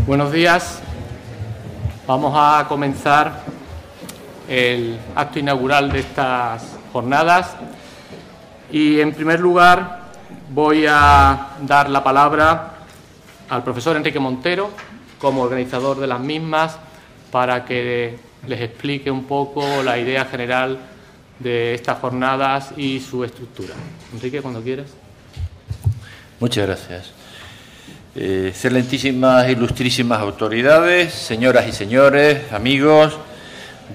Buenos días. Vamos a comenzar el acto inaugural de estas jornadas y, en primer lugar, voy a dar la palabra al profesor Enrique Montero, como organizador de las mismas, para que les explique un poco la idea general de estas jornadas y su estructura. Enrique, cuando quieras. Muchas gracias. Excelentísimas, ilustrísimas autoridades, señoras y señores, amigos,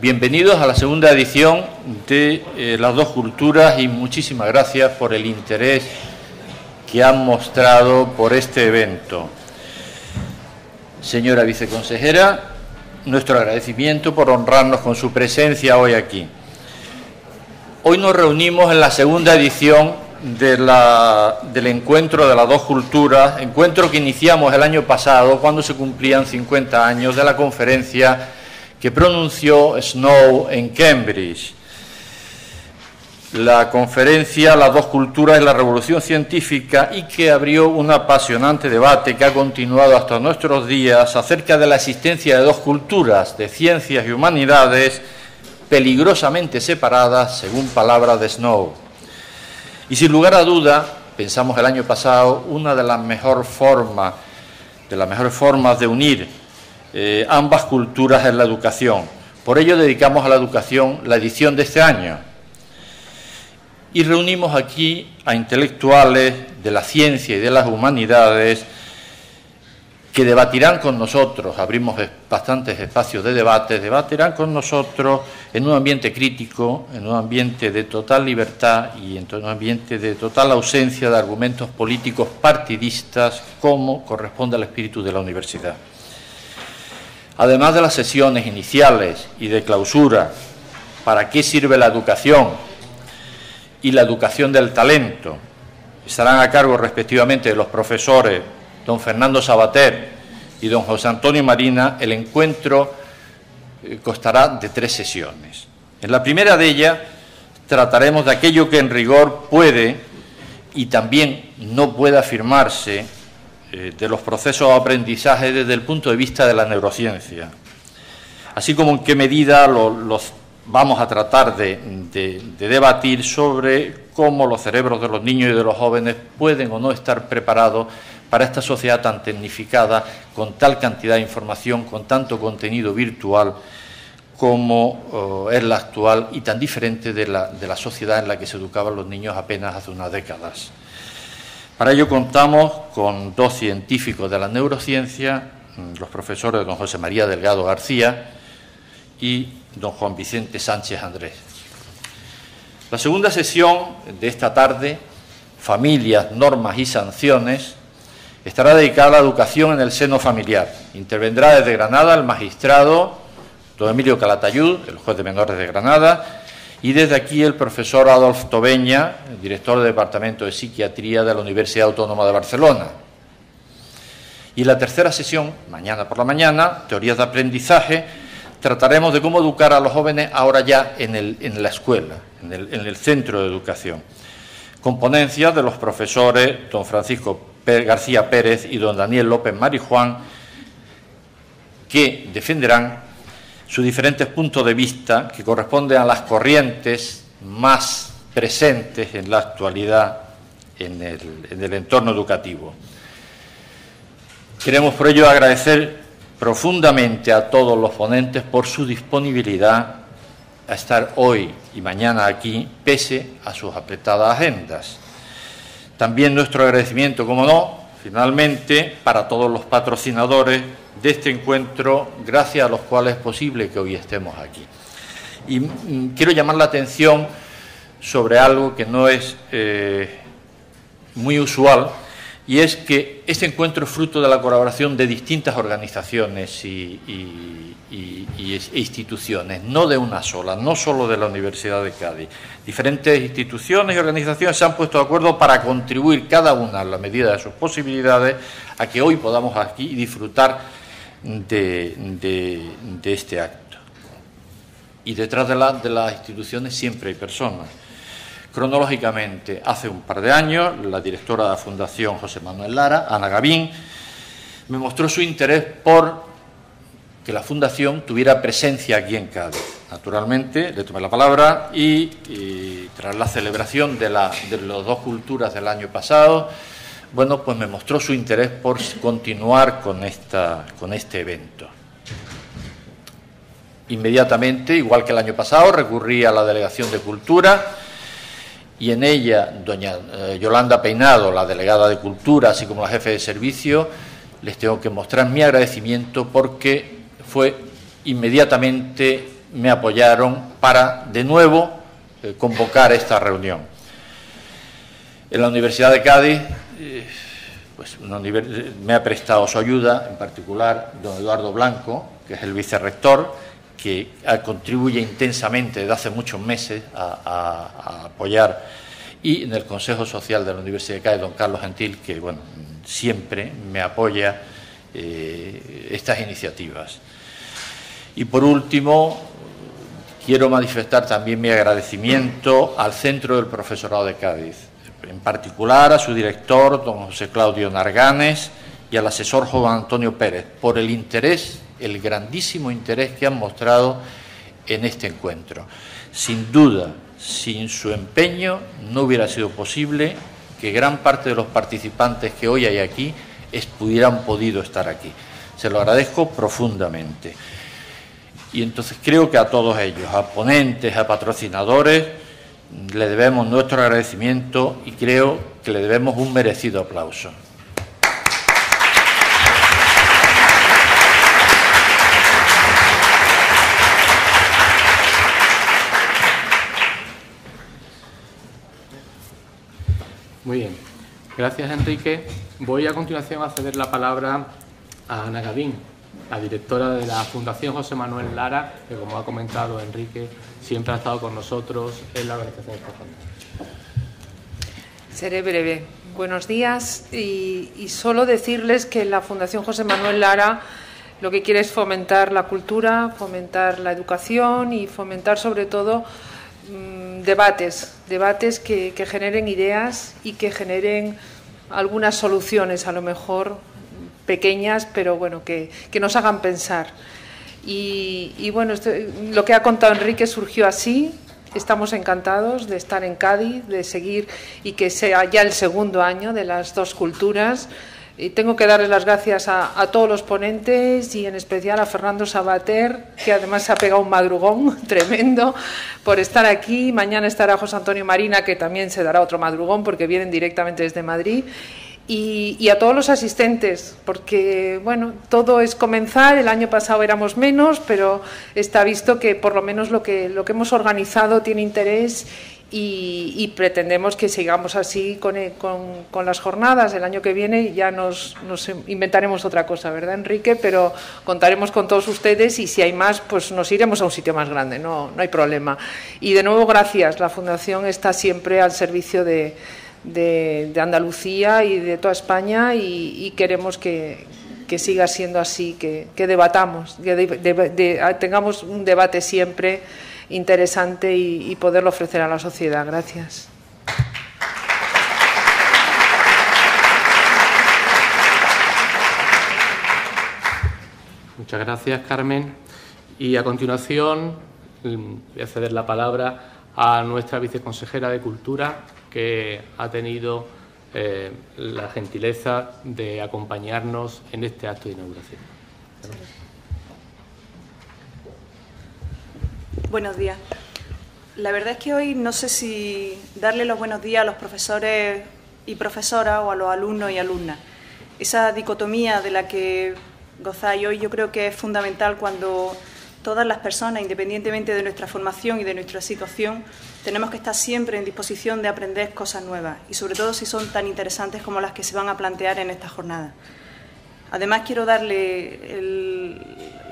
bienvenidos a la segunda edición de Las Dos Culturas y muchísimas gracias por el interés que han mostrado por este evento. Señora viceconsejera, nuestro agradecimiento por honrarnos con su presencia hoy aquí. Hoy nos reunimos en la segunda edición del encuentro de las dos culturas, encuentro que iniciamos el año pasado cuando se cumplían 50 años de la conferencia que pronunció Snow en Cambridge. La conferencia Las dos culturas y la revolución científica, y que abrió un apasionante debate que ha continuado hasta nuestros días acerca de la existencia de dos culturas de ciencias y humanidades peligrosamente separadas, según palabras de Snow. Y sin lugar a duda, pensamos el año pasado, una de las mejores formas de unir ambas culturas es la educación. Por ello dedicamos a la educación la edición de este año. Y reunimos aquí a intelectuales de la ciencia y de las humanidades que debatirán con nosotros, abrimos bastantes espacios de debate, debatirán con nosotros en un ambiente crítico, en un ambiente de total libertad y en un ambiente de total ausencia de argumentos políticos partidistas, como corresponde al espíritu de la universidad. Además de las sesiones iniciales y de clausura, ¿para qué sirve la educación? Y la educación del talento. Estarán a cargo respectivamente de los profesores don Fernando Sabater y don José Antonio Marina. El encuentro constará de 3 sesiones. En la primera de ellas trataremos de aquello que en rigor puede y también no puede afirmarse de los procesos de aprendizaje desde el punto de vista de la neurociencia, así como en qué medida los vamos a tratar de debatir sobre cómo los cerebros de los niños y de los jóvenes pueden o no estar preparados para esta sociedad tan tecnificada, con tal cantidad de información, con tanto contenido virtual como es la actual y tan diferente de la sociedad en la que se educaban los niños apenas hace unas décadas. Para ello contamos con 2 científicos de la neurociencia, los profesores don José María Delgado García y don Juan Vicente Sánchez Andrés. La segunda sesión de esta tarde, Familias, Normas y Sanciones, estará dedicada a la educación en el seno familiar. Intervendrá desde Granada el magistrado don Emilio Calatayud, el juez de menores de Granada, y desde aquí el profesor Adolf Tobeña, el director del Departamento de Psiquiatría de la Universidad Autónoma de Barcelona. Y la tercera sesión, mañana por la mañana, Teorías de aprendizaje, trataremos de cómo educar a los jóvenes ahora ya en la escuela, en el centro de educación, con ponencias de los profesores don Francisco García Pérez y don Daniel López Marijuán, que defenderán sus diferentes puntos de vista que corresponden a las corrientes más presentes en la actualidad en el entorno educativo. Queremos por ello agradecer profundamente a todos los ponentes por su disponibilidad a estar hoy y mañana aquí, pese a sus apretadas agendas. También nuestro agradecimiento, como no, finalmente, para todos los patrocinadores de este encuentro, gracias a los cuales es posible que hoy estemos aquí. Y quiero llamar la atención sobre algo que no es muy usual, y es que este encuentro es fruto de la colaboración de distintas organizaciones e instituciones, no de una sola, no solo de la Universidad de Cádiz. Diferentes instituciones y organizaciones se han puesto de acuerdo para contribuir cada una, en la medida de sus posibilidades, a que hoy podamos aquí disfrutar de este acto. Y detrás de las instituciones siempre hay personas. Cronológicamente, hace un par de años, la directora de la Fundación José Manuel Lara, Ana Gavín, me mostró su interés por que la Fundación tuviera presencia aquí en Cádiz. Naturalmente, le tomé la palabra y tras la celebración de las dos culturas del año pasado, bueno, pues me mostró su interés por continuar con este evento. Inmediatamente, igual que el año pasado, recurrí a la Delegación de Cultura y en ella doña Yolanda Peinado, la delegada de Cultura, así como la jefe de servicio, les tengo que mostrar mi agradecimiento porque inmediatamente me apoyaron para de nuevo convocar esta reunión. En la Universidad de Cádiz pues me ha prestado su ayuda, en particular don Eduardo Blanco, que es el vicerrector, que contribuye intensamente desde hace muchos meses a apoyar, y en el Consejo Social de la Universidad de Cádiz, don Carlos Gentil, que bueno, siempre me apoya estas iniciativas. Y por último, quiero manifestar también mi agradecimiento al Centro del Profesorado de Cádiz, en particular a su director, don José Claudio Narganes, y al asesor Juan Antonio Pérez, por el interés, el grandísimo interés que han mostrado en este encuentro. Sin duda, sin su empeño, no hubiera sido posible que gran parte de los participantes que hoy hay aquí hubieran podido estar aquí. Se lo agradezco profundamente. Y entonces creo que a todos ellos, a ponentes, a patrocinadores, le debemos nuestro agradecimiento y creo que le debemos un merecido aplauso. Muy bien. Gracias, Enrique. Voy a continuación a ceder la palabra a Ana Gavín, la directora de la Fundación José Manuel Lara, que, como ha comentado Enrique, siempre ha estado con nosotros en la organización de esta jornada. Seré breve. Buenos días y solo decirles que la Fundación José Manuel Lara lo que quiere es fomentar la cultura, fomentar la educación y fomentar sobre todo debates que generen ideas y que generen algunas soluciones, a lo mejor pequeñas, pero bueno, que nos hagan pensar. Y bueno, lo que ha contado Enrique surgió así. Estamos encantados de estar en Cádiz, de seguir y que sea ya el segundo año de las dos culturas. Y tengo que darles las gracias a todos los ponentes y en especial a Fernando Sabater, que además se ha pegado un madrugón tremendo por estar aquí. Mañana estará José Antonio Marina, que también se dará otro madrugón porque vienen directamente desde Madrid. Y a todos los asistentes, porque bueno, todo es comenzar. El año pasado éramos menos, pero está visto que por lo menos lo que hemos organizado tiene interés y pretendemos que sigamos así con las jornadas. El año que viene ya nos inventaremos otra cosa, ¿verdad, Enrique? Pero contaremos con todos ustedes y si hay más, pues nos iremos a un sitio más grande, no hay problema. Y de nuevo, gracias. La Fundación está siempre al servicio de Andalucía y de toda España y queremos que siga siendo así, que debatamos, que tengamos un debate siempre interesante y poderlo ofrecer a la sociedad. Gracias. Muchas gracias, Carmen. Y a continuación voy a ceder la palabra a nuestra viceconsejera de Cultura, que ha tenido la gentileza de acompañarnos en este acto de inauguración. Buenos días. La verdad es que hoy no sé si darle los buenos días a los profesores y profesoras o a los alumnos y alumnas. Esa dicotomía de la que gozáis hoy yo creo que es fundamental cuando todas las personas, independientemente de nuestra formación y de nuestra situación, tenemos que estar siempre en disposición de aprender cosas nuevas y sobre todo si son tan interesantes como las que se van a plantear en esta jornada. Además quiero darle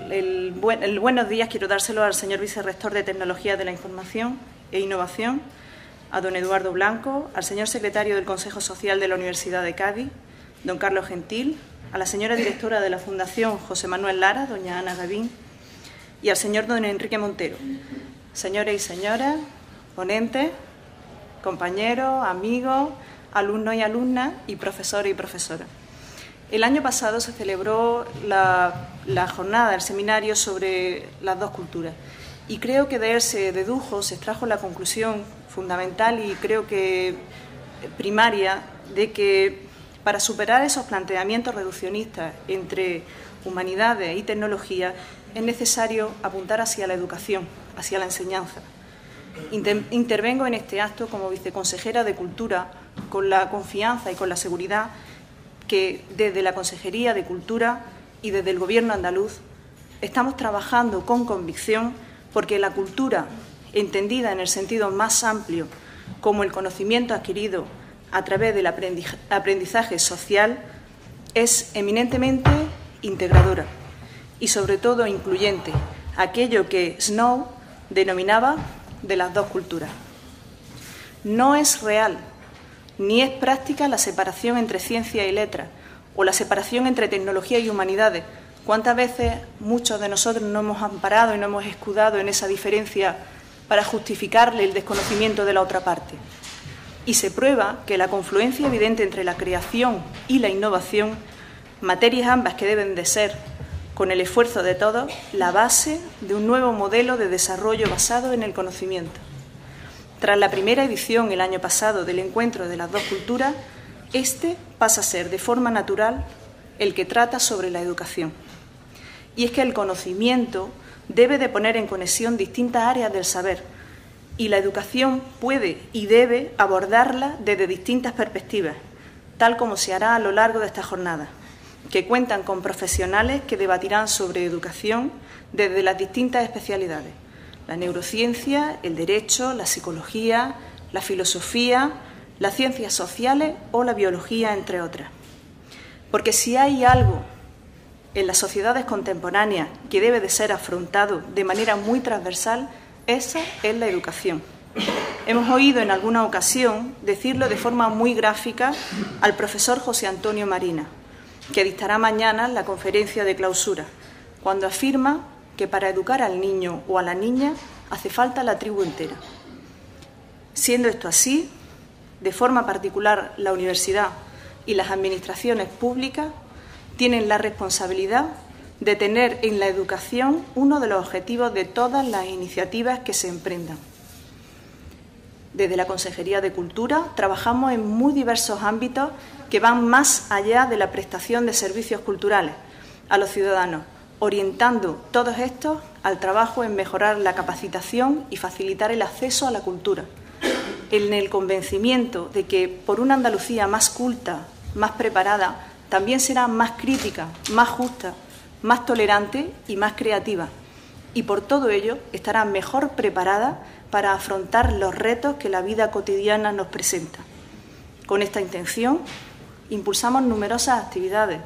el buenos días, quiero dárselo al señor vicerrector de Tecnología de la Información e Innovación, a don Eduardo Blanco, al señor secretario del Consejo Social de la Universidad de Cádiz, don Carlos Gentil, a la señora directora de la Fundación José Manuel Lara, doña Ana Gavín, y al señor don Enrique Montero. Señores y señoras, ponentes, compañeros, amigos, alumnos y alumnas y profesores y profesoras. El año pasado se celebró la jornada, el seminario sobre las dos culturas, y creo que de él se extrajo la conclusión fundamental y creo que primaria de que para superar esos planteamientos reduccionistas entre humanidades y tecnología es necesario apuntar hacia la educación, hacia la enseñanza. Intervengo en este acto como viceconsejera de Cultura con la confianza y con la seguridad que desde la Consejería de Cultura y desde el Gobierno andaluz estamos trabajando con convicción porque la cultura, entendida en el sentido más amplio como el conocimiento adquirido a través del aprendizaje social, es eminentemente integradora y sobre todo incluyente, aquello que Snow denominaba de las dos culturas. No es real ni es práctica la separación entre ciencia y letra o la separación entre tecnología y humanidades. ¿Cuántas veces muchos de nosotros nos hemos amparado y nos hemos escudado en esa diferencia para justificarle el desconocimiento de la otra parte? Y se prueba que la confluencia evidente entre la creación y la innovación, materias ambas que deben de ser, con el esfuerzo de todos, la base de un nuevo modelo de desarrollo basado en el conocimiento. Tras la primera edición el año pasado del Encuentro de las Dos Culturas, este pasa a ser de forma natural el que trata sobre la educación. Y es que el conocimiento debe de poner en conexión distintas áreas del saber y la educación puede y debe abordarla desde distintas perspectivas, tal como se hará a lo largo de esta jornada, que cuentan con profesionales que debatirán sobre educación desde las distintas especialidades: la neurociencia, el derecho, la psicología, la filosofía, las ciencias sociales o la biología, entre otras. Porque si hay algo en las sociedades contemporáneas que debe de ser afrontado de manera muy transversal, esa es la educación. Hemos oído en alguna ocasión decirlo de forma muy gráfica al profesor José Antonio Marina, que dictará mañana la conferencia de clausura, cuando afirma que para educar al niño o a la niña hace falta la tribu entera. Siendo esto así, de forma particular la universidad y las administraciones públicas tienen la responsabilidad de tener en la educación uno de los objetivos de todas las iniciativas que se emprendan. Desde la Consejería de Cultura trabajamos en muy diversos ámbitos que van más allá de la prestación de servicios culturales a los ciudadanos, orientando todos estos al trabajo en mejorar la capacitación y facilitar el acceso a la cultura, en el convencimiento de que por una Andalucía más culta, más preparada, también será más crítica, más justa, más tolerante y más creativa, y por todo ello estará mejor preparada para afrontar los retos que la vida cotidiana nos presenta. Con esta intención, impulsamos numerosas actividades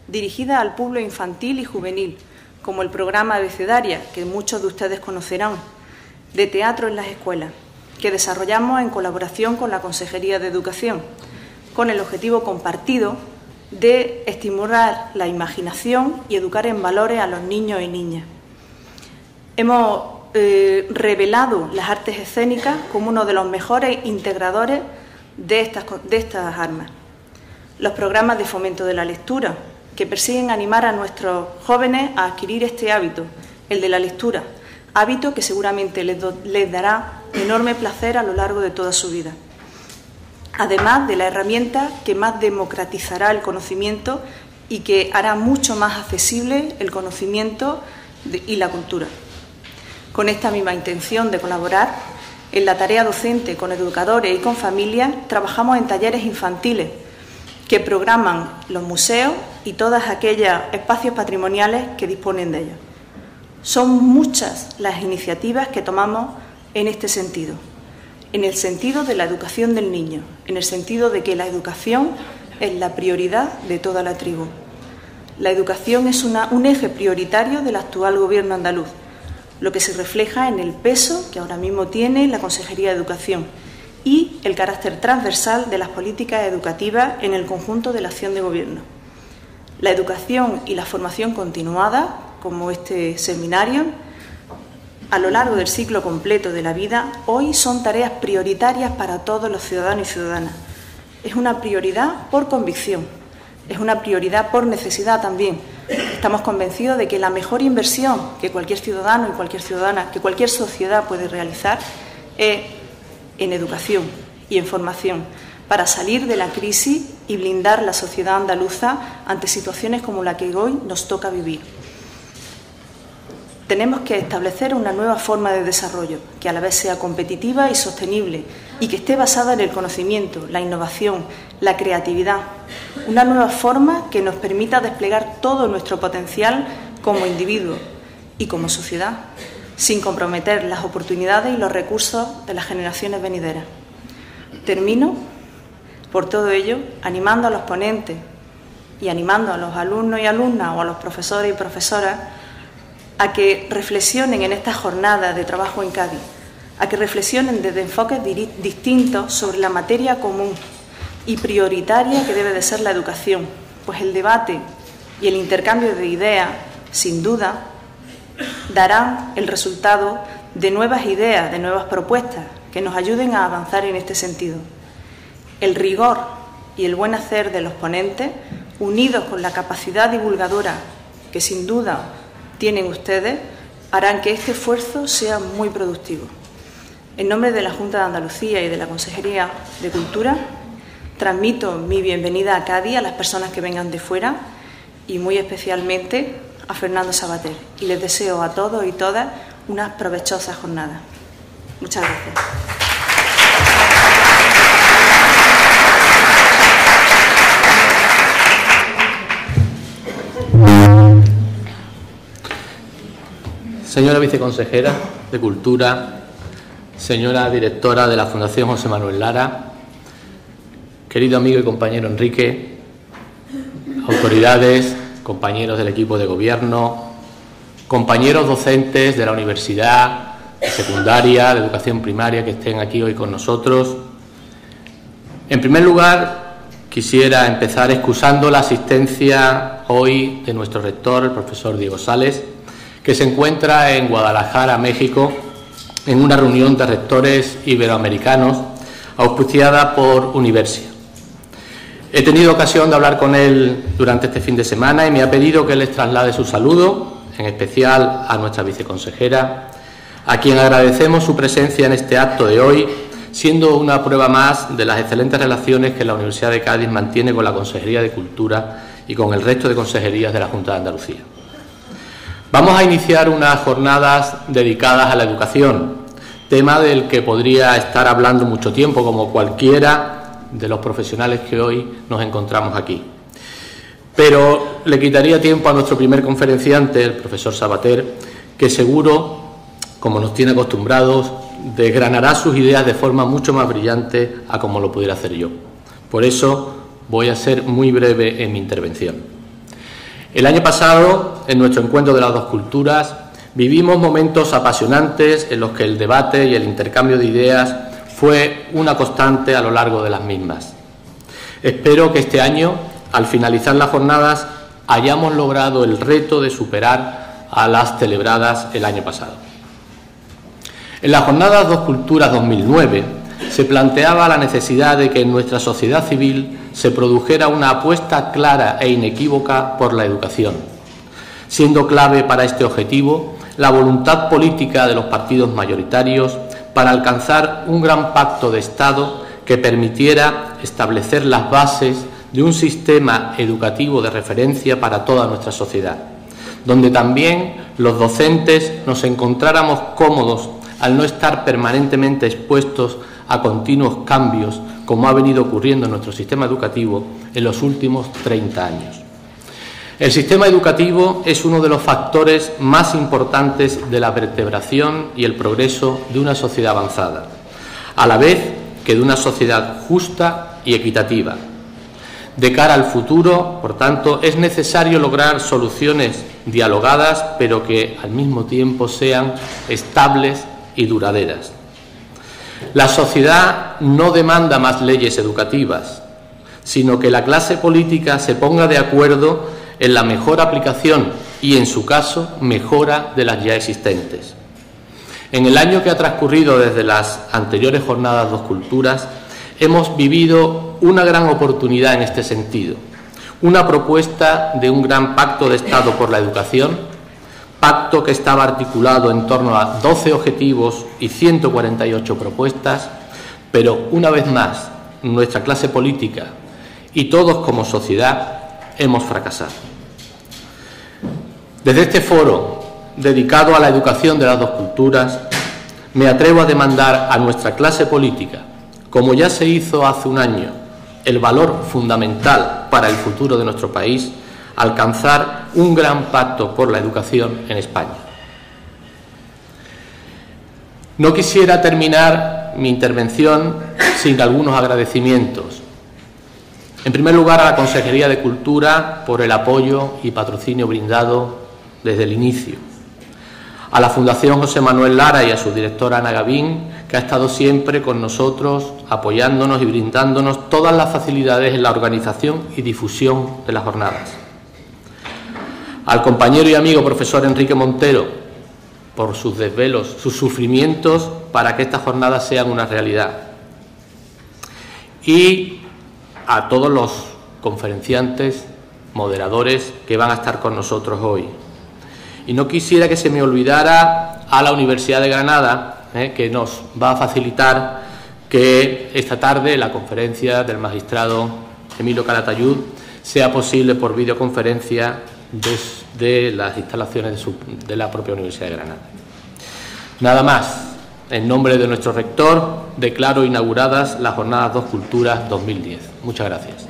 dirigidas al público infantil y juvenil, como el programa Abecedaria, que muchos de ustedes conocerán, de teatro en las escuelas, que desarrollamos en colaboración con la Consejería de Educación, con el objetivo compartido de estimular la imaginación y educar en valores a los niños y niñas. Hemos revelado las artes escénicas como uno de los mejores integradores de estas armas. Los programas de fomento de la lectura, que persiguen animar a nuestros jóvenes a adquirir este hábito, el de la lectura, hábito que seguramente les dará enorme placer a lo largo de toda su vida. Además de la herramienta que más democratizará el conocimiento y que hará mucho más accesible el conocimiento y la cultura. Con esta misma intención de colaborar, en la tarea docente con educadores y con familias, trabajamos en talleres infantiles que programan los museos y todos aquellos espacios patrimoniales que disponen de ellos. Son muchas las iniciativas que tomamos en este sentido, en el sentido de la educación del niño, en el sentido de que la educación es la prioridad de toda la tribu. La educación es un eje prioritario del actual Gobierno andaluz, lo que se refleja en el peso que ahora mismo tiene la Consejería de Educación y el carácter transversal de las políticas educativas en el conjunto de la acción de Gobierno. La educación y la formación continuada, como este seminario, a lo largo del ciclo completo de la vida, hoy son tareas prioritarias para todos los ciudadanos y ciudadanas. Es una prioridad por convicción, es una prioridad por necesidad también. Estamos convencidos de que la mejor inversión que cualquier ciudadano y cualquier ciudadana, que cualquier sociedad puede realizar es en educación y en formación, para salir de la crisis y blindar la sociedad andaluza ante situaciones como la que hoy nos toca vivir. Tenemos que establecer una nueva forma de desarrollo, que a la vez sea competitiva y sostenible, y que esté basada en el conocimiento, la innovación, la creatividad. Una nueva forma que nos permita desplegar todo nuestro potencial como individuo y como sociedad, sin comprometer las oportunidades y los recursos de las generaciones venideras. Termino, por todo ello, animando a los ponentes y animando a los alumnos y alumnas o a los profesores y profesoras a que reflexionen en esta jornada de trabajo en Cádiz, a que reflexionen desde enfoques distintos sobre la materia común y prioritaria que debe de ser la educación, pues el debate y el intercambio de ideas, sin duda, darán el resultado de nuevas ideas, de nuevas propuestas que nos ayuden a avanzar en este sentido. El rigor y el buen hacer de los ponentes, unidos con la capacidad divulgadora que sin duda tienen ustedes, harán que este esfuerzo sea muy productivo. En nombre de la Junta de Andalucía y de la Consejería de Cultura, transmito mi bienvenida a Cádiz a las personas que vengan de fuera y muy especialmente a Fernando Sabater. Y les deseo a todos y todas unas provechosas jornadas. Muchas gracias. Señora viceconsejera de Cultura, señora directora de la Fundación José Manuel Lara, querido amigo y compañero Enrique, autoridades, compañeros del equipo de gobierno, compañeros docentes de la universidad, de secundaria, de educación primaria que estén aquí hoy con nosotros. En primer lugar, quisiera empezar excusando la asistencia hoy de nuestro rector, el profesor Diego Sales, que se encuentra en Guadalajara, México, en una reunión de rectores iberoamericanos auspiciada por Universia. He tenido ocasión de hablar con él durante este fin de semana y me ha pedido que les traslade su saludo, en especial a nuestra viceconsejera, a quien agradecemos su presencia en este acto de hoy, siendo una prueba más de las excelentes relaciones que la Universidad de Cádiz mantiene con la Consejería de Cultura y con el resto de consejerías de la Junta de Andalucía. Vamos a iniciar unas jornadas dedicadas a la educación, tema del que podría estar hablando mucho tiempo, como cualquiera de los profesionales que hoy nos encontramos aquí. Pero le quitaría tiempo a nuestro primer conferenciante, el profesor Sabater, que seguro, como nos tiene acostumbrados, desgranará sus ideas de forma mucho más brillante a como lo pudiera hacer yo. Por eso voy a ser muy breve en mi intervención. El año pasado, en nuestro encuentro de las dos culturas, vivimos momentos apasionantes en los que el debate y el intercambio de ideas fue una constante a lo largo de las mismas. Espero que este año, al finalizar las jornadas, hayamos logrado el reto de superar a las celebradas el año pasado. En las jornadas Dos Culturas 2009 se planteaba la necesidad de que en nuestra sociedad civil se produjera una apuesta clara e inequívoca por la educación, siendo clave para este objetivo la voluntad política de los partidos mayoritarios para alcanzar un gran pacto de Estado que permitiera establecer las bases de un sistema educativo de referencia para toda nuestra sociedad, donde también los docentes nos encontráramos cómodos al no estar permanentemente expuestos a continuos cambios, como ha venido ocurriendo en nuestro sistema educativo en los últimos 30 años. El sistema educativo es uno de los factores más importantes de la vertebración y el progreso de una sociedad avanzada, a la vez que de una sociedad justa y equitativa. De cara al futuro, por tanto, es necesario lograr soluciones dialogadas, pero que al mismo tiempo sean estables y duraderas. La sociedad no demanda más leyes educativas, sino que la clase política se ponga de acuerdo en la mejor aplicación y, en su caso, mejora de las ya existentes. En el año que ha transcurrido desde las anteriores jornadas Dos Culturas, hemos vivido una gran oportunidad en este sentido, una propuesta de un gran pacto de Estado por la educación, pacto que estaba articulado en torno a 12 objetivos y 148 propuestas, pero una vez más nuestra clase política y todos como sociedad hemos fracasado. Desde este foro dedicado a la educación de las dos culturas, me atrevo a demandar a nuestra clase política, como ya se hizo hace un año, el valor fundamental para el futuro de nuestro país, alcanzar un gran pacto por la educación en España. No quisiera terminar mi intervención sin algunos agradecimientos. En primer lugar, a la Consejería de Cultura por el apoyo y patrocinio brindado desde el inicio. A la Fundación José Manuel Lara y a su directora Ana Gavín, que ha estado siempre con nosotros, apoyándonos y brindándonos todas las facilidades en la organización y difusión de las jornadas. Al compañero y amigo profesor Enrique Montero, por sus desvelos, sus sufrimientos para que estas jornadas sean una realidad. Y a todos los conferenciantes, moderadores que van a estar con nosotros hoy. Y no quisiera que se me olvidara a la Universidad de Granada, que nos va a facilitar que esta tarde la conferencia del magistrado Emilio Calatayud sea posible por videoconferencia desde las instalaciones de la propia Universidad de Granada. Nada más. En nombre de nuestro rector, declaro inauguradas las Jornadas Dos Culturas 2010. Muchas gracias.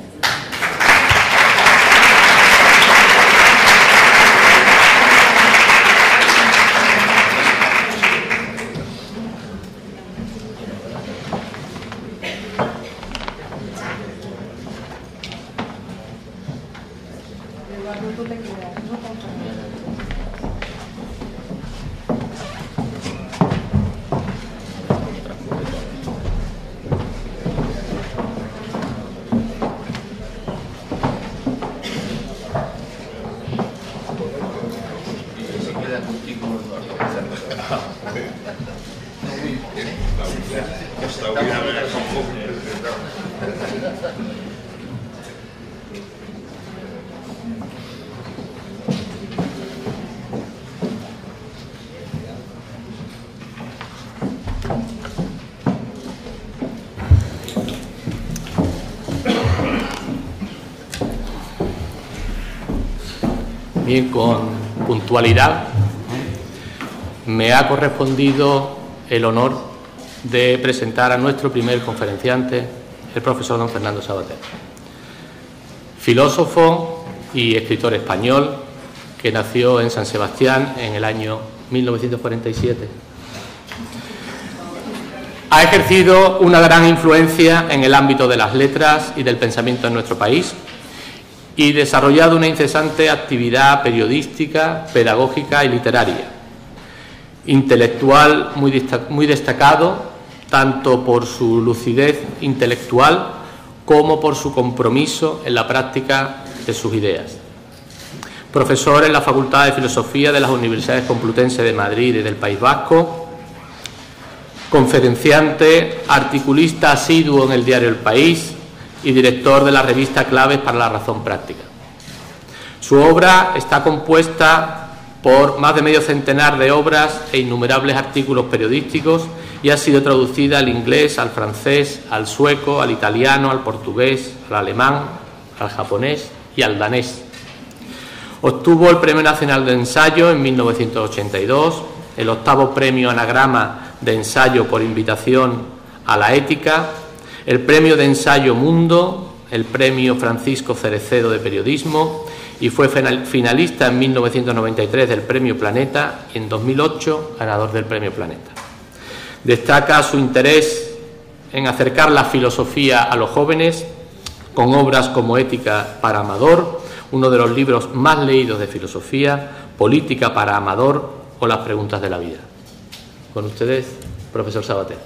Bien, con puntualidad me ha correspondido el honor de presentar a nuestro primer conferenciante, el profesor don Fernando Savater, filósofo y escritor español que nació en San Sebastián en el año 1947. Ha ejercido una gran influencia en el ámbito de las letras y del pensamiento en nuestro país y desarrollado una incesante actividad periodística, pedagógica y literaria. Intelectual muy destacado, tanto por su lucidez intelectual como por su compromiso en la práctica de sus ideas. Profesor en la Facultad de Filosofía de las Universidades Complutense de Madrid y del País Vasco, conferenciante, articulista asiduo en el diario El País y director de la revista Claves para la Razón Práctica. Su obra está compuesta por más de medio centenar de obras e innumerables artículos periodísticos y ha sido traducida al inglés, al francés, al sueco, al italiano, al portugués, al alemán, al japonés y al danés. Obtuvo el Premio Nacional de Ensayo en 1982, el 8º Premio Anagrama de Ensayo por invitación a la ética, el Premio de Ensayo Mundo, el Premio Francisco Cerecedo de Periodismo y fue finalista en 1993 del Premio Planeta y en 2008 ganador del Premio Planeta. Destaca su interés en acercar la filosofía a los jóvenes con obras como Ética para Amador, uno de los libros más leídos de filosofía, Política para Amador o Las Preguntas de la Vida. Con ustedes, profesor Savater.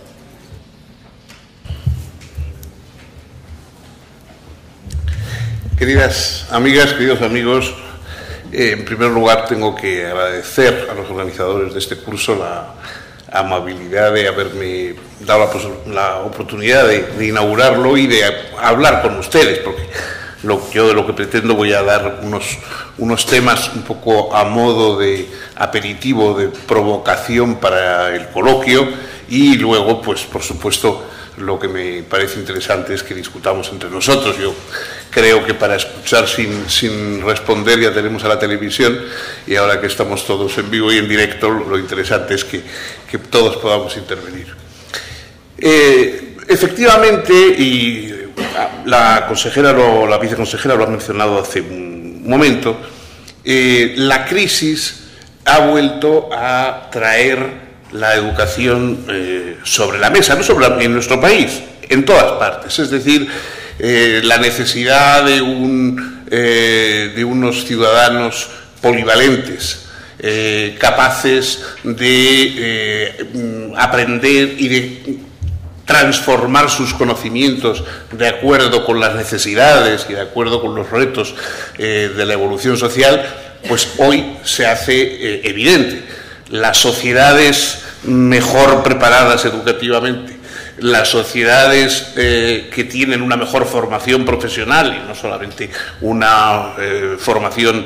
Queridas amigas, queridos amigos, en primer lugar tengo que agradecer a los organizadores de este curso la amabilidad de haberme dado la oportunidad de inaugurarlo y de hablar con ustedes, porque Yo de lo que pretendo voy a dar unos temas un poco a modo de aperitivo, de provocación para el coloquio, y luego, pues por supuesto, lo que me parece interesante es que discutamos entre nosotros. Yo creo que para escuchar sin responder ya tenemos a la televisión, y ahora que estamos todos en vivo y en directo, lo interesante es que todos podamos intervenir. Efectivamente, y la viceconsejera lo ha mencionado hace un momento, la crisis ha vuelto a traer la educación sobre la mesa, no solo en nuestro país, en todas partes. Es decir, la necesidad de unos ciudadanos polivalentes, capaces de aprender y de transformar sus conocimientos de acuerdo con las necesidades y de acuerdo con los retos de la evolución social, pues hoy se hace evidente. Las sociedades mejor preparadas educativamente, las sociedades que tienen una mejor formación profesional y no solamente una formación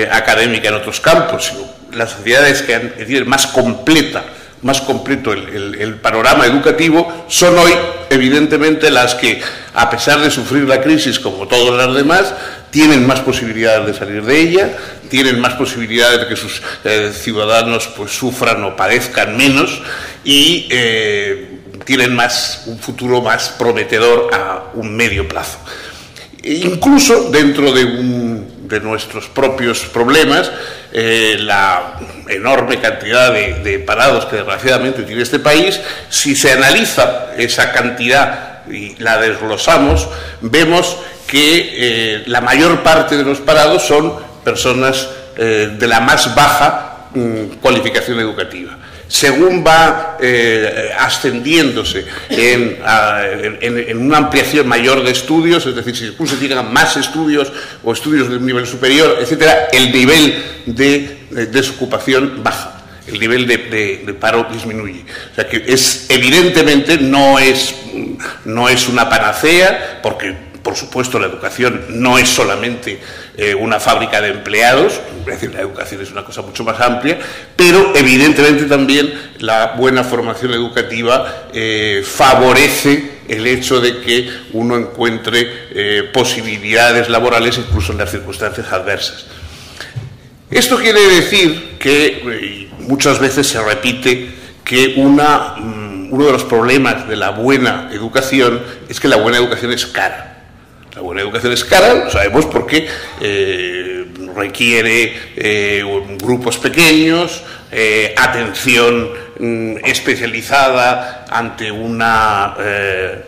académica en otros campos, sino las sociedades que tienen más completo el panorama educativo, son hoy evidentemente las que, a pesar de sufrir la crisis como todas las demás, tienen más posibilidades de salir de ella, tienen más posibilidades de que sus ciudadanos pues sufran o padezcan menos, y tienen un futuro más prometedor a un medio plazo. Incluso dentro de nuestros propios problemas, la enorme cantidad de parados que desgraciadamente tiene este país, si se analiza esa cantidad y la desglosamos, vemos que la mayor parte de los parados son personas de la más baja cualificación educativa. Según va ascendiéndose en una ampliación mayor de estudios, es decir, si incluso tienen más estudios o estudios de un nivel superior, etcétera, el nivel de desocupación baja, el nivel de paro disminuye. O sea que evidentemente no es una panacea, porque por supuesto la educación no es solamente una fábrica de empleados, es decir, la educación es una cosa mucho más amplia, pero evidentemente también la buena formación educativa favorece el hecho de que uno encuentre posibilidades laborales incluso en las circunstancias adversas. Esto quiere decir que muchas veces se repite que uno de los problemas de la buena educación es que la buena educación es cara. La buena educación es cara, lo sabemos, porque requiere grupos pequeños, atención especializada ante una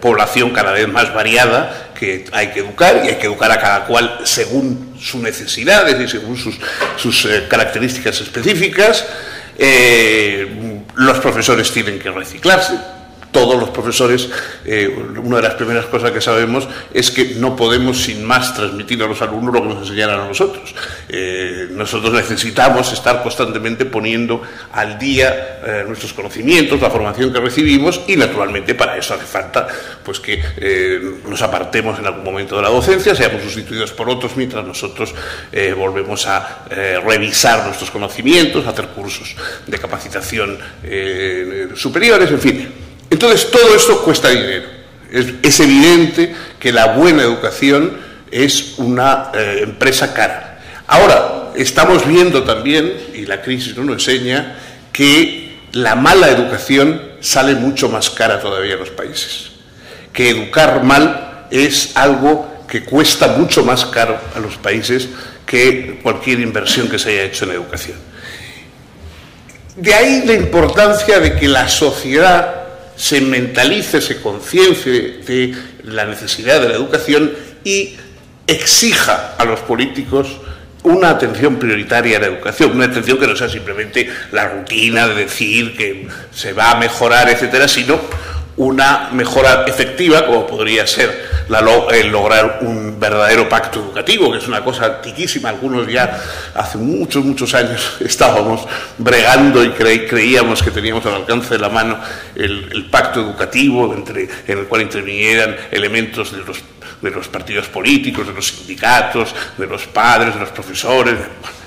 población cada vez más variada que hay que educar, y hay que educar a cada cual según sus necesidades y según sus características específicas. Los profesores tienen que reciclarse. Todos los profesores, una de las primeras cosas que sabemos es que no podemos sin más transmitir a los alumnos lo que nos enseñaran a nosotros. Nosotros necesitamos estar constantemente poniendo al día nuestros conocimientos, la formación que recibimos, y naturalmente para eso hace falta pues que nos apartemos en algún momento de la docencia, seamos sustituidos por otros mientras nosotros volvemos a revisar nuestros conocimientos, hacer cursos de capacitación superiores, en fin. Entonces, todo esto cuesta dinero. Es evidente que la buena educación es una empresa cara. Ahora, estamos viendo también, y la crisis nos lo enseña, que la mala educación sale mucho más cara todavía en los países. Que educar mal es algo que cuesta mucho más caro a los países que cualquier inversión que se haya hecho en educación. De ahí la importancia de que la sociedad se mentalice, se conciencie de la necesidad de la educación y exija a los políticos una atención prioritaria a la educación, una atención que no sea simplemente la rutina de decir que se va a mejorar, etcétera, sino una mejora efectiva, como podría ser el lograr un verdadero pacto educativo, que es una cosa antiquísima. Algunos ya hace muchos años estábamos bregando y creíamos que teníamos al alcance de la mano el pacto educativo en el cual intervinieran elementos de los partidos políticos, de los sindicatos, de los padres, de los profesores,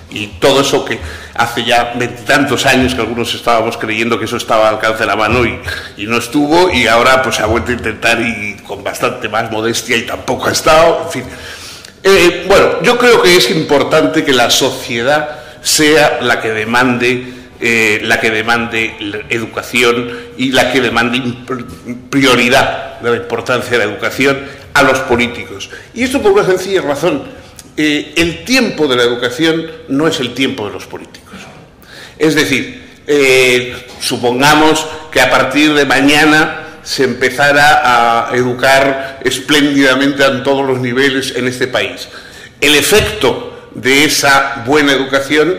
y todo eso que hace ya 20 y tantos años que algunos estábamos creyendo que eso estaba al alcance de la mano y no estuvo, y ahora pues se ha vuelto a intentar y con bastante más modestia y tampoco ha estado, en fin. Bueno, yo creo que es importante que la sociedad sea la que demande educación y la que demande prioridad de la importancia de la educación a los políticos. Y esto por una sencilla razón. El tiempo de la educación no es el tiempo de los políticos. Es decir, supongamos que a partir de mañana se empezara a educar espléndidamente a todos los niveles en este país. El efecto de esa buena educación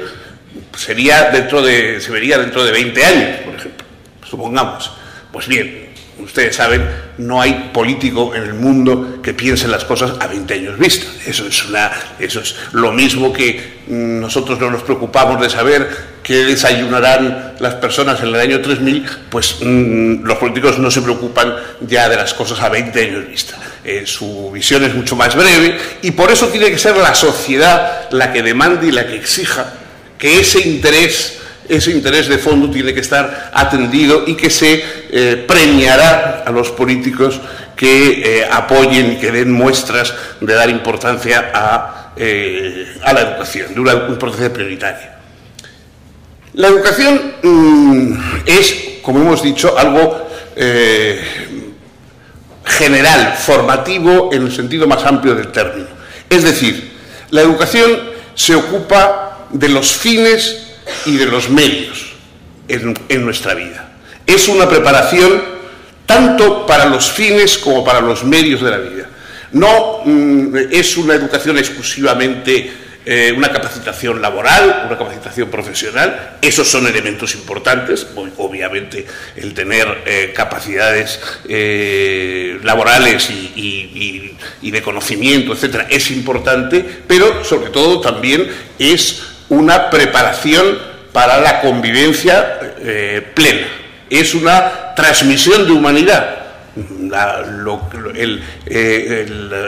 se vería dentro de 20 años, por ejemplo, supongamos. Pues bien, ustedes saben, no hay político en el mundo que piense las cosas a 20 años vista. Eso es lo mismo que nosotros no nos preocupamos de saber qué desayunarán las personas en el año 3000, pues los políticos no se preocupan ya de las cosas a 20 años vista. Su visión es mucho más breve y por eso tiene que ser la sociedad la que demande y la que exija que ese interés de fondo tiene que estar atendido y que se premiará a los políticos que apoyen y que den muestras de dar importancia a la educación, de una importancia prioritaria. La educación es, como hemos dicho, algo general, formativo en el sentido más amplio del término. Es decir, la educación se ocupa de los fines y de los medios en nuestra vida. Es una preparación tanto para los fines como para los medios de la vida. No es una educación exclusivamente una capacitación laboral, una capacitación profesional. Esos son elementos importantes. Obviamente el tener capacidades laborales y de conocimiento, etcétera, es importante, pero sobre todo también es una preparación para la convivencia plena. Es una transmisión de humanidad. El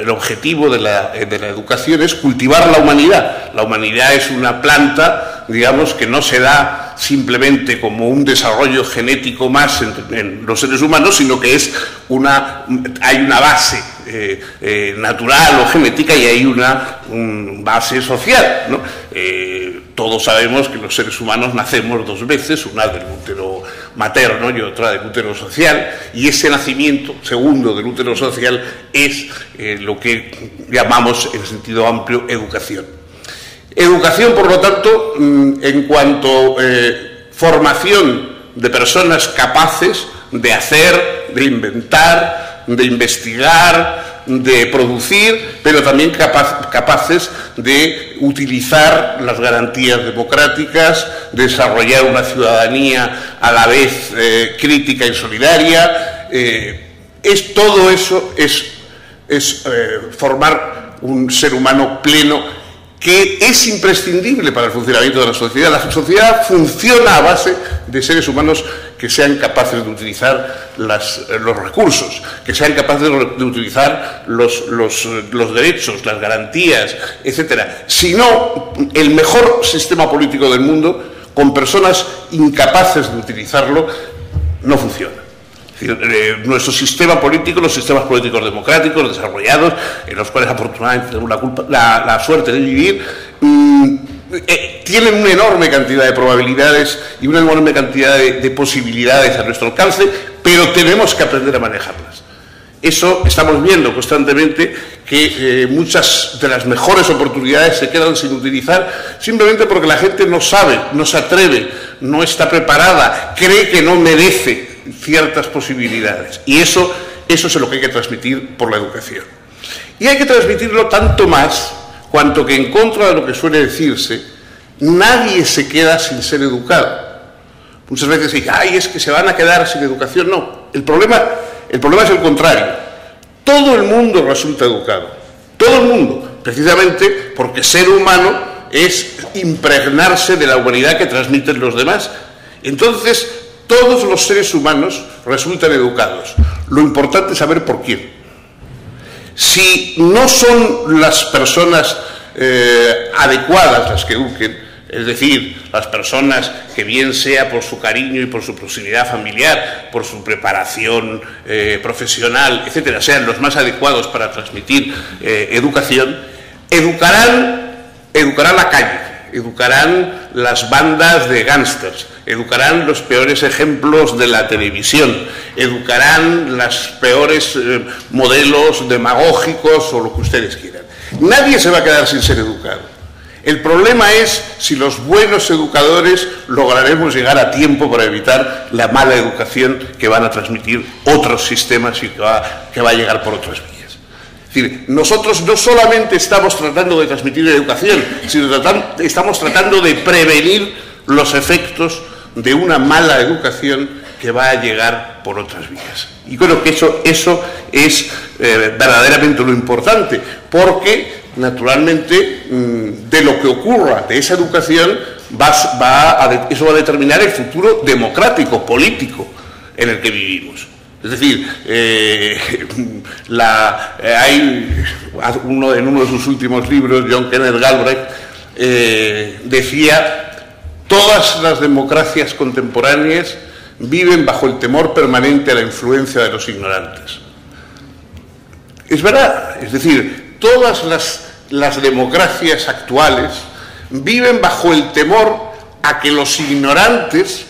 objetivo de la educación es cultivar la humanidad. La humanidad es una planta, digamos, que no se da simplemente como un desarrollo genético más en los seres humanos, sino que hay una base natural o genética y hay una base social, ¿no? Todos sabemos que los seres humanos nacemos dos veces, una del útero materno y otra del útero social, y ese nacimiento segundo del útero social es lo que llamamos en sentido amplio educación. Educación, por lo tanto, en cuanto formación de personas capaces de hacer, de inventar, de investigar, de producir, pero también capaces de utilizar las garantías democráticas, desarrollar una ciudadanía a la vez crítica y solidaria. Todo eso es formar un ser humano pleno, que es imprescindible para el funcionamiento de la sociedad. La sociedad funciona a base de seres humanos que sean capaces de utilizar los recursos, que sean capaces de utilizar los derechos, las garantías, etcétera. Si no, el mejor sistema político del mundo, con personas incapaces de utilizarlo, no funciona. Nuestro sistema político, los sistemas políticos democráticos desarrollados, en los cuales afortunadamente tenemos la suerte de vivir, tienen una enorme cantidad de probabilidades y una enorme cantidad de posibilidades a nuestro alcance, pero tenemos que aprender a manejarlas. Eso estamos viendo constantemente, que muchas de las mejores oportunidades se quedan sin utilizar simplemente porque la gente no sabe, no se atreve, no está preparada, cree que no merece ciertas posibilidades, y eso es lo que hay que transmitir por la educación. Y hay que transmitirlo tanto más cuanto que, en contra de lo que suele decirse, nadie se queda sin ser educado. Muchas veces se dice, ay, es que se van a quedar sin educación. No, el problema es el contrario. Todo el mundo resulta educado, todo el mundo, precisamente porque ser humano es impregnarse de la humanidad que transmiten los demás. Entonces, todos los seres humanos resultan educados. Lo importante es saber por quién. Si no son las personas adecuadas las que eduquen, es decir, las personas que bien sea por su cariño y por su proximidad familiar, por su preparación profesional, etcétera, sean los más adecuados para transmitir educación, educarán la calle, educarán las bandas de gángsters, educarán los peores ejemplos de la televisión, educarán los peores modelos demagógicos o lo que ustedes quieran. Nadie se va a quedar sin ser educado. El problema es si los buenos educadores lograremos llegar a tiempo para evitar la mala educación que van a transmitir otros sistemas y que va a llegar por otras vías. Es decir, nosotros no solamente estamos tratando de transmitir educación, sino estamos tratando de prevenir los efectos de una mala educación que va a llegar por otras vías. Y creo que eso es verdaderamente lo importante, porque naturalmente de lo que ocurra de esa educación eso va a determinar el futuro democrático, político en el que vivimos. Es decir, hay en uno de sus últimos libros, John Kenneth Galbraith decía: todas las democracias contemporáneas viven bajo el temor permanente a la influencia de los ignorantes. Es verdad, es decir, todas las democracias actuales viven bajo el temor a que los ignorantes,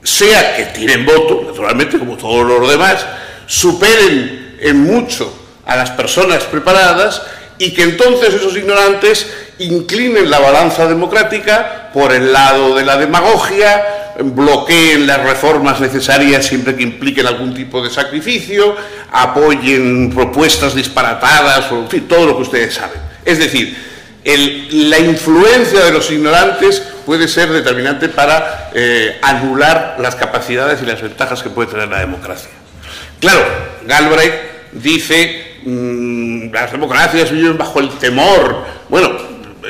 sea que tienen voto, naturalmente, como todos los demás, superen en mucho a las personas preparadas y que entonces esos ignorantes inclinen la balanza democrática por el lado de la demagogia, bloqueen las reformas necesarias siempre que impliquen algún tipo de sacrificio, apoyen propuestas disparatadas, o en fin, todo lo que ustedes saben. Es decir, la influencia de los ignorantes puede ser determinante para anular las capacidades y las ventajas que puede tener la democracia. Claro, Galbraith dice: las democracias viven bajo el temor. Bueno,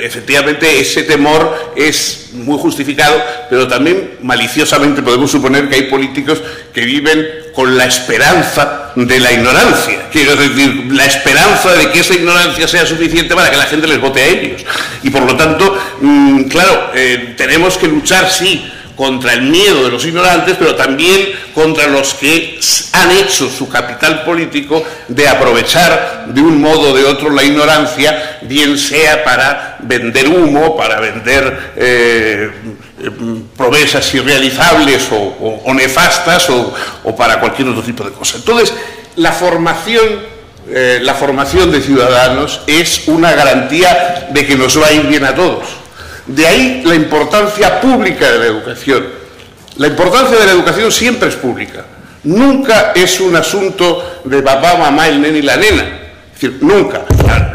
efectivamente ese temor es muy justificado, pero también maliciosamente podemos suponer que hay políticos que viven con la esperanza de la ignorancia, quiero decir, la esperanza de que esa ignorancia sea suficiente para que la gente les vote a ellos. Y por lo tanto, claro, tenemos que luchar, sí, contra el miedo de los ignorantes, pero también contra los que han hecho su capital político de aprovechar de un modo o de otro la ignorancia, bien sea para vender humo, para vender promesas irrealizables o nefastas o para cualquier otro tipo de cosa. Entonces, la formación de ciudadanos es una garantía de que nos va a ir bien a todos. De ahí la importancia pública de la educación. La importancia de la educación siempre es pública. Nunca es un asunto de papá, mamá, el nene y la nena. Es decir, nunca.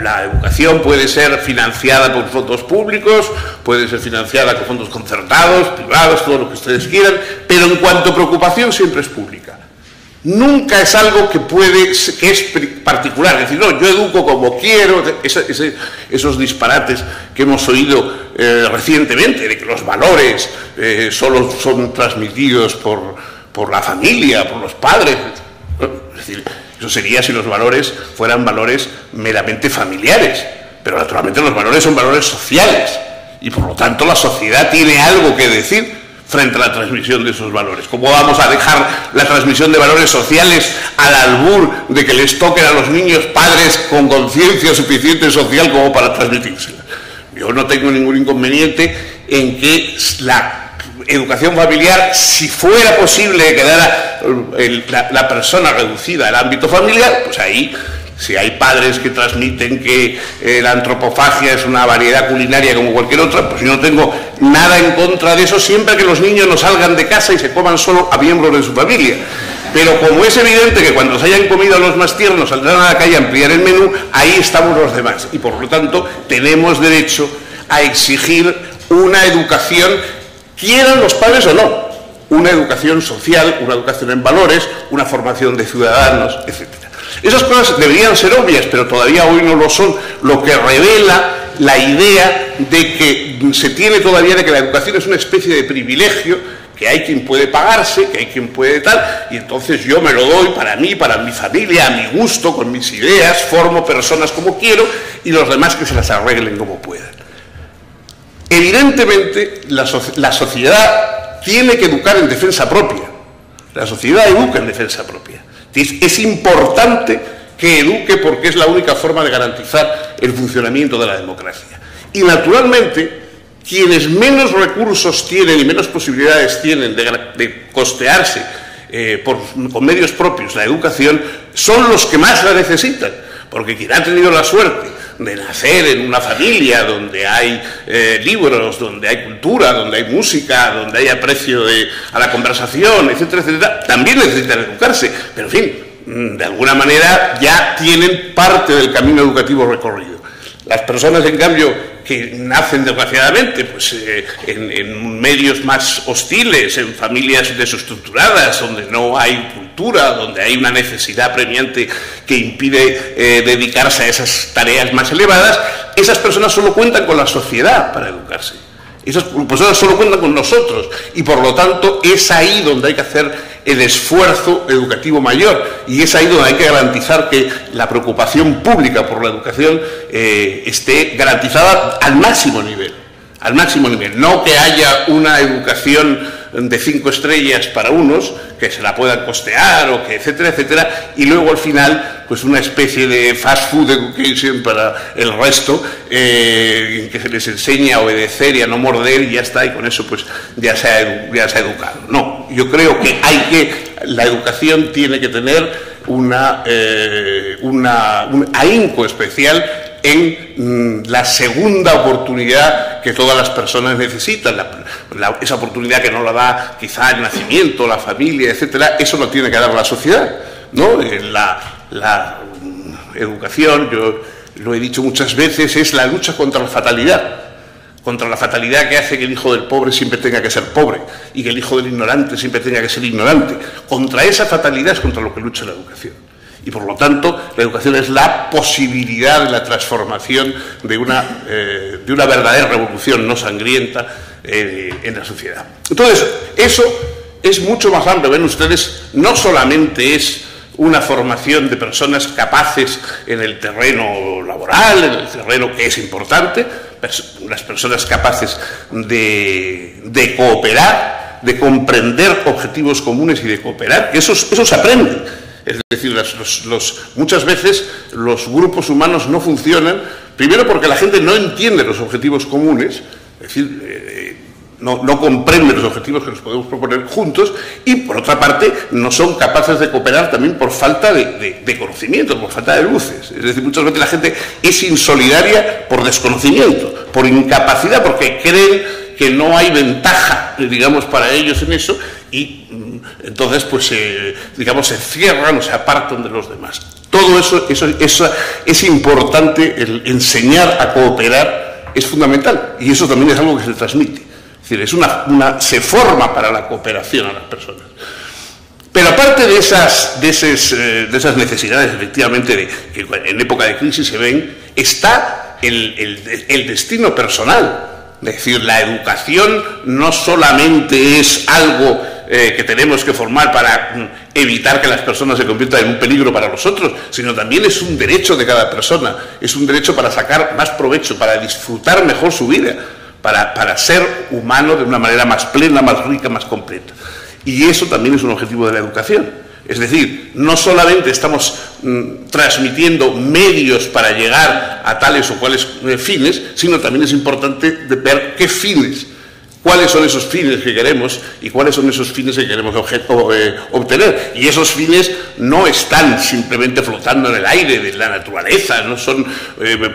La educación puede ser financiada por fondos públicos, puede ser financiada con fondos concertados, privados, todo lo que ustedes quieran, pero en cuanto a preocupación siempre es pública. Nunca es algo que es particular, es decir, no, yo educo como quiero, esos disparates que hemos oído recientemente, de que los valores solo son transmitidos por la familia, por los padres. Es decir, eso sería si los valores fueran valores meramente familiares, pero naturalmente los valores son valores sociales y por lo tanto la sociedad tiene algo que decir frente a la transmisión de esos valores. ¿Cómo vamos a dejar la transmisión de valores sociales al albur de que les toquen a los niños padres con conciencia suficiente social como para transmitírsela? Yo no tengo ningún inconveniente en que la educación familiar, si fuera posible que quedara la persona reducida al ámbito familiar, pues ahí, si hay padres que transmiten que la antropofagia es una variedad culinaria como cualquier otra, pues yo no tengo nada en contra de eso, siempre que los niños no salgan de casa y se coman solo a miembros de su familia. Pero como es evidente que cuando se hayan comido a los más tiernos saldrán a la calle a ampliar el menú, ahí estamos los demás. Y por lo tanto tenemos derecho a exigir una educación, quieran los padres o no, una educación social, una educación en valores, una formación de ciudadanos, etc. Esas cosas deberían ser obvias, pero todavía hoy no lo son, lo que revela la idea de que se tiene todavía de que la educación es una especie de privilegio que hay quien puede pagarse, que hay quien puede tal, y entonces yo me lo doy para mí, para mi familia, a mi gusto, con mis ideas, formo personas como quiero, y los demás que se las arreglen como puedan. Evidentemente, la sociedad tiene que educar en defensa propia. La sociedad educa en defensa propia. Es importante que eduque porque es la única forma de garantizar el funcionamiento de la democracia. Y naturalmente, quienes menos recursos tienen y menos posibilidades tienen de costearse con medios propios la educación, son los que más la necesitan, porque quien ha tenido la suerte de nacer en una familia donde hay libros, donde hay cultura, donde hay música, donde hay aprecio a la conversación, etcétera, etcétera, también necesitan educarse, pero en fin, de alguna manera ya tienen parte del camino educativo recorrido. Las personas, en cambio, que nacen desgraciadamente pues, en medios más hostiles, en familias desestructuradas, donde no hay cultura, donde hay una necesidad premiante que impide dedicarse a esas tareas más elevadas, esas personas solo cuentan con la sociedad para educarse. Esas personas solo cuentan con nosotros y, por lo tanto, es ahí donde hay que hacer el esfuerzo educativo mayor y es ahí donde hay que garantizar que la preocupación pública por la educación esté garantizada al máximo nivel. Al máximo nivel. No que haya una educación de 5 estrellas para unos, que se la puedan costear, o que etcétera, etcétera, y luego al final, pues una especie de fast food education para el resto, que se les enseña a obedecer y a no morder y ya está, y con eso pues ya se ha educado. No, yo creo que la educación tiene que tener un ahínco especial en la segunda oportunidad que todas las personas necesitan, esa oportunidad que no la da quizá el nacimiento, la familia, etcétera, eso lo tiene que dar la sociedad, ¿no? La educación, yo lo he dicho muchas veces, es la lucha contra la fatalidad que hace que el hijo del pobre siempre tenga que ser pobre y que el hijo del ignorante siempre tenga que ser ignorante. Contra esa fatalidad es contra lo que lucha la educación. Y por lo tanto, la educación es la posibilidad de la transformación de una verdadera revolución no sangrienta en la sociedad. Entonces, eso es mucho más amplio. Ven ustedes, no solamente es una formación de personas capaces en el terreno laboral, en el terreno que es importante, las personas capaces de cooperar, de comprender objetivos comunes y de cooperar, que eso se aprende. Es decir, muchas veces los grupos humanos no funcionan, primero porque la gente no entiende los objetivos comunes, es decir, no comprende los objetivos que nos podemos proponer juntos, y por otra parte no son capaces de cooperar también por falta de conocimiento, por falta de luces. Es decir, muchas veces la gente es insolidaria por desconocimiento, por incapacidad, porque creen que no hay ventaja, digamos, para ellos en eso, y entonces, pues, digamos, se cierran o se apartan de los demás. Todo eso es importante, el enseñar a cooperar es fundamental, y eso también es algo que se transmite. Es decir, se forma para la cooperación a las personas. Pero aparte de esas necesidades, efectivamente, que en época de crisis se ven, está el destino personal. Es decir, la educación no solamente es algo que tenemos que formar para evitar que las personas se conviertan en un peligro para los otros, sino también es un derecho de cada persona, es un derecho para sacar más provecho, para disfrutar mejor su vida, para ser humano de una manera más plena, más rica, más completa. Y eso también es un objetivo de la educación. Es decir, no solamente estamos transmitiendo medios para llegar a tales o cuales fines, sino también es importante ver qué fines, cuáles son esos fines que queremos y cuáles son esos fines que queremos obtener. Y esos fines no están simplemente flotando en el aire de la naturaleza, no son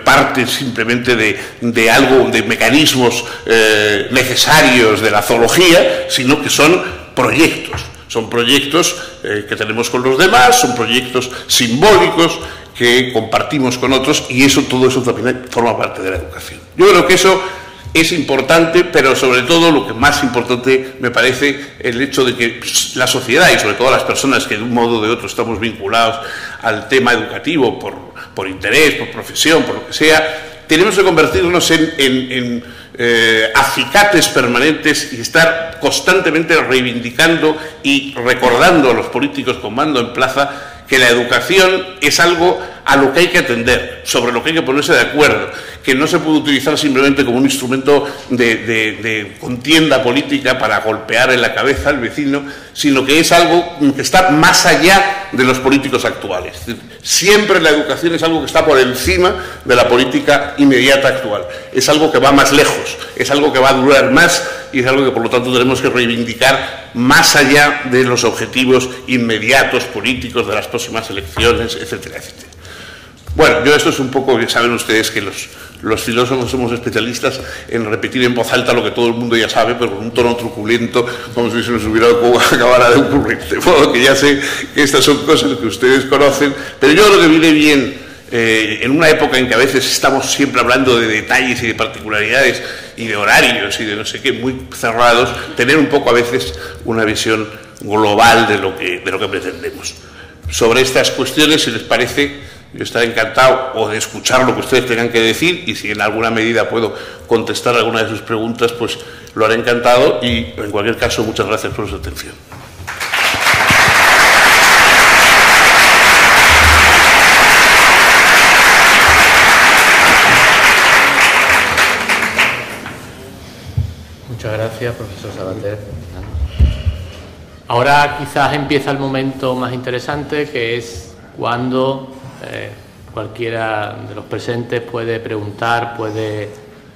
parte simplemente de algo, de mecanismos necesarios de la zoología, sino que son proyectos. Son proyectos que tenemos con los demás, son proyectos simbólicos que compartimos con otros, y todo eso también forma parte de la educación. Yo creo que eso es importante, pero sobre todo lo que más importante me parece el hecho de que la sociedad y sobre todo las personas que de un modo o de otro estamos vinculados al tema educativo por interés, por profesión, por lo que sea, tenemos que convertirnos en acicates permanentes y estar constantemente reivindicando y recordando a los políticos con mando en plaza que la educación es algo a lo que hay que atender, sobre lo que hay que ponerse de acuerdo, que no se puede utilizar simplemente como un instrumento de contienda política para golpear en la cabeza al vecino, sino que es algo que está más allá de los políticos actuales. Es decir, siempre la educación es algo que está por encima de la política inmediata actual. Es algo que va más lejos, es algo que va a durar más y es algo que por lo tanto tenemos que reivindicar más allá de los objetivos inmediatos políticos de las próximas elecciones, etcétera, etcétera. Bueno, yo esto es un poco, ya saben ustedes que los filósofos somos especialistas en repetir en voz alta lo que todo el mundo ya sabe, pero con un tono truculento, como si se nos hubiera acabara de ocurrir. De modo que ya sé que estas son cosas que ustedes conocen, pero yo creo que viene bien, en una época en que a veces estamos siempre hablando de detalles y de particularidades y de horarios y de no sé qué, muy cerrados, tener un poco a veces una visión global de lo que pretendemos. Sobre estas cuestiones, si les parece, yo estaré encantado o de escuchar lo que ustedes tengan que decir y si en alguna medida puedo contestar alguna de sus preguntas, pues lo haré encantado y en cualquier caso muchas gracias por su atención. Muchas gracias, profesor Sabater. Ahora quizás empieza el momento más interesante, que es cuando cualquiera de los presentes puede preguntar, puede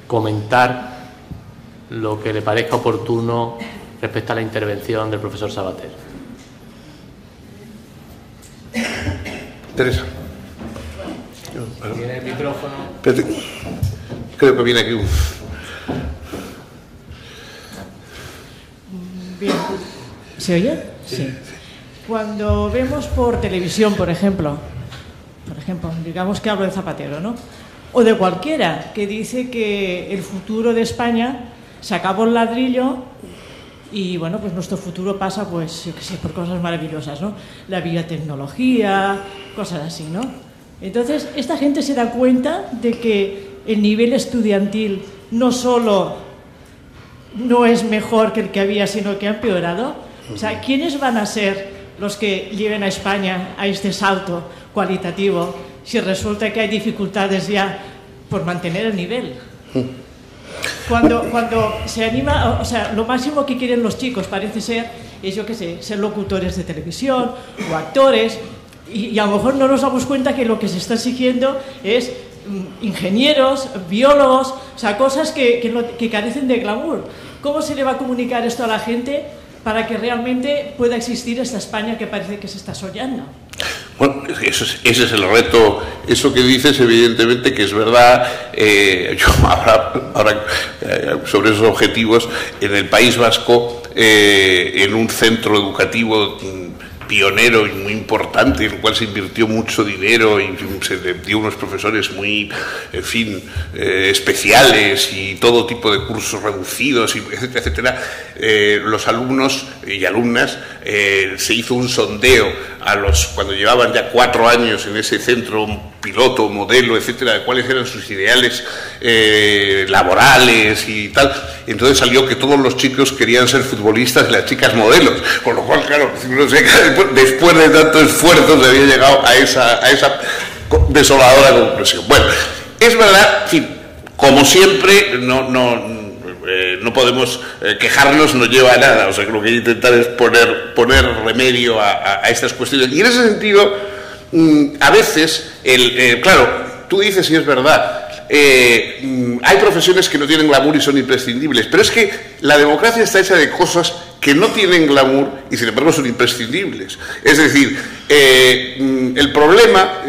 comentar lo que le parezca oportuno respecto a la intervención del profesor Sabater. Teresa. ¿Tiene el micrófono? Espérate. Creo que viene aquí un... Bien. ¿Se oye? Sí. Cuando vemos por televisión, por ejemplo, digamos que hablo de Zapatero, ¿no? O de cualquiera que dice que el futuro de España se acabó el ladrillo y, bueno, pues nuestro futuro pasa, pues, yo qué sé, por cosas maravillosas, ¿no? La biotecnología, cosas así, ¿no? Entonces, esta gente se da cuenta de que el nivel estudiantil no solo no es mejor que el que había, sino que ha empeorado. O sea, ¿quiénes van a ser los que lleven a España a este salto cualitativo si resulta que hay dificultades ya por mantener el nivel? Cuando se anima, o sea, lo máximo que quieren los chicos parece ser, es, yo qué sé, ser locutores de televisión o actores, y a lo mejor no nos damos cuenta que lo que se está exigiendo es ingenieros, biólogos, o sea, cosas que carecen de glamour. ¿Cómo se le va a comunicar esto a la gente para que realmente pueda existir esta España que parece que se está soñando? Bueno, ese es el reto. Eso que dices, evidentemente que es verdad. Yo ahora sobre esos objetivos, en el País Vasco, en un centro educativo pionero y muy importante, en el cual se invirtió mucho dinero y se le dio unos profesores muy, en fin, especiales y todo tipo de cursos reducidos, etcétera, etcétera. Los alumnos y alumnas, se hizo un sondeo cuando llevaban ya 4 años en ese centro piloto, modelo, etcétera, de cuáles eran sus ideales laborales y tal. Entonces salió que todos los chicos querían ser futbolistas y las chicas modelos, con lo cual, claro, no sé, después de tanto esfuerzo se había llegado a esa desoladora conclusión. Bueno, es verdad, en fin, como siempre, no podemos quejarnos, no lleva a nada. O sea, que lo que hay que intentar es poner remedio a estas cuestiones. Y en ese sentido, a veces, claro, tú dices y es verdad, hay profesiones que no tienen glamour y son imprescindibles, pero es que la democracia está hecha de cosas que no tienen glamour y sin embargo son imprescindibles. Es decir, el problema,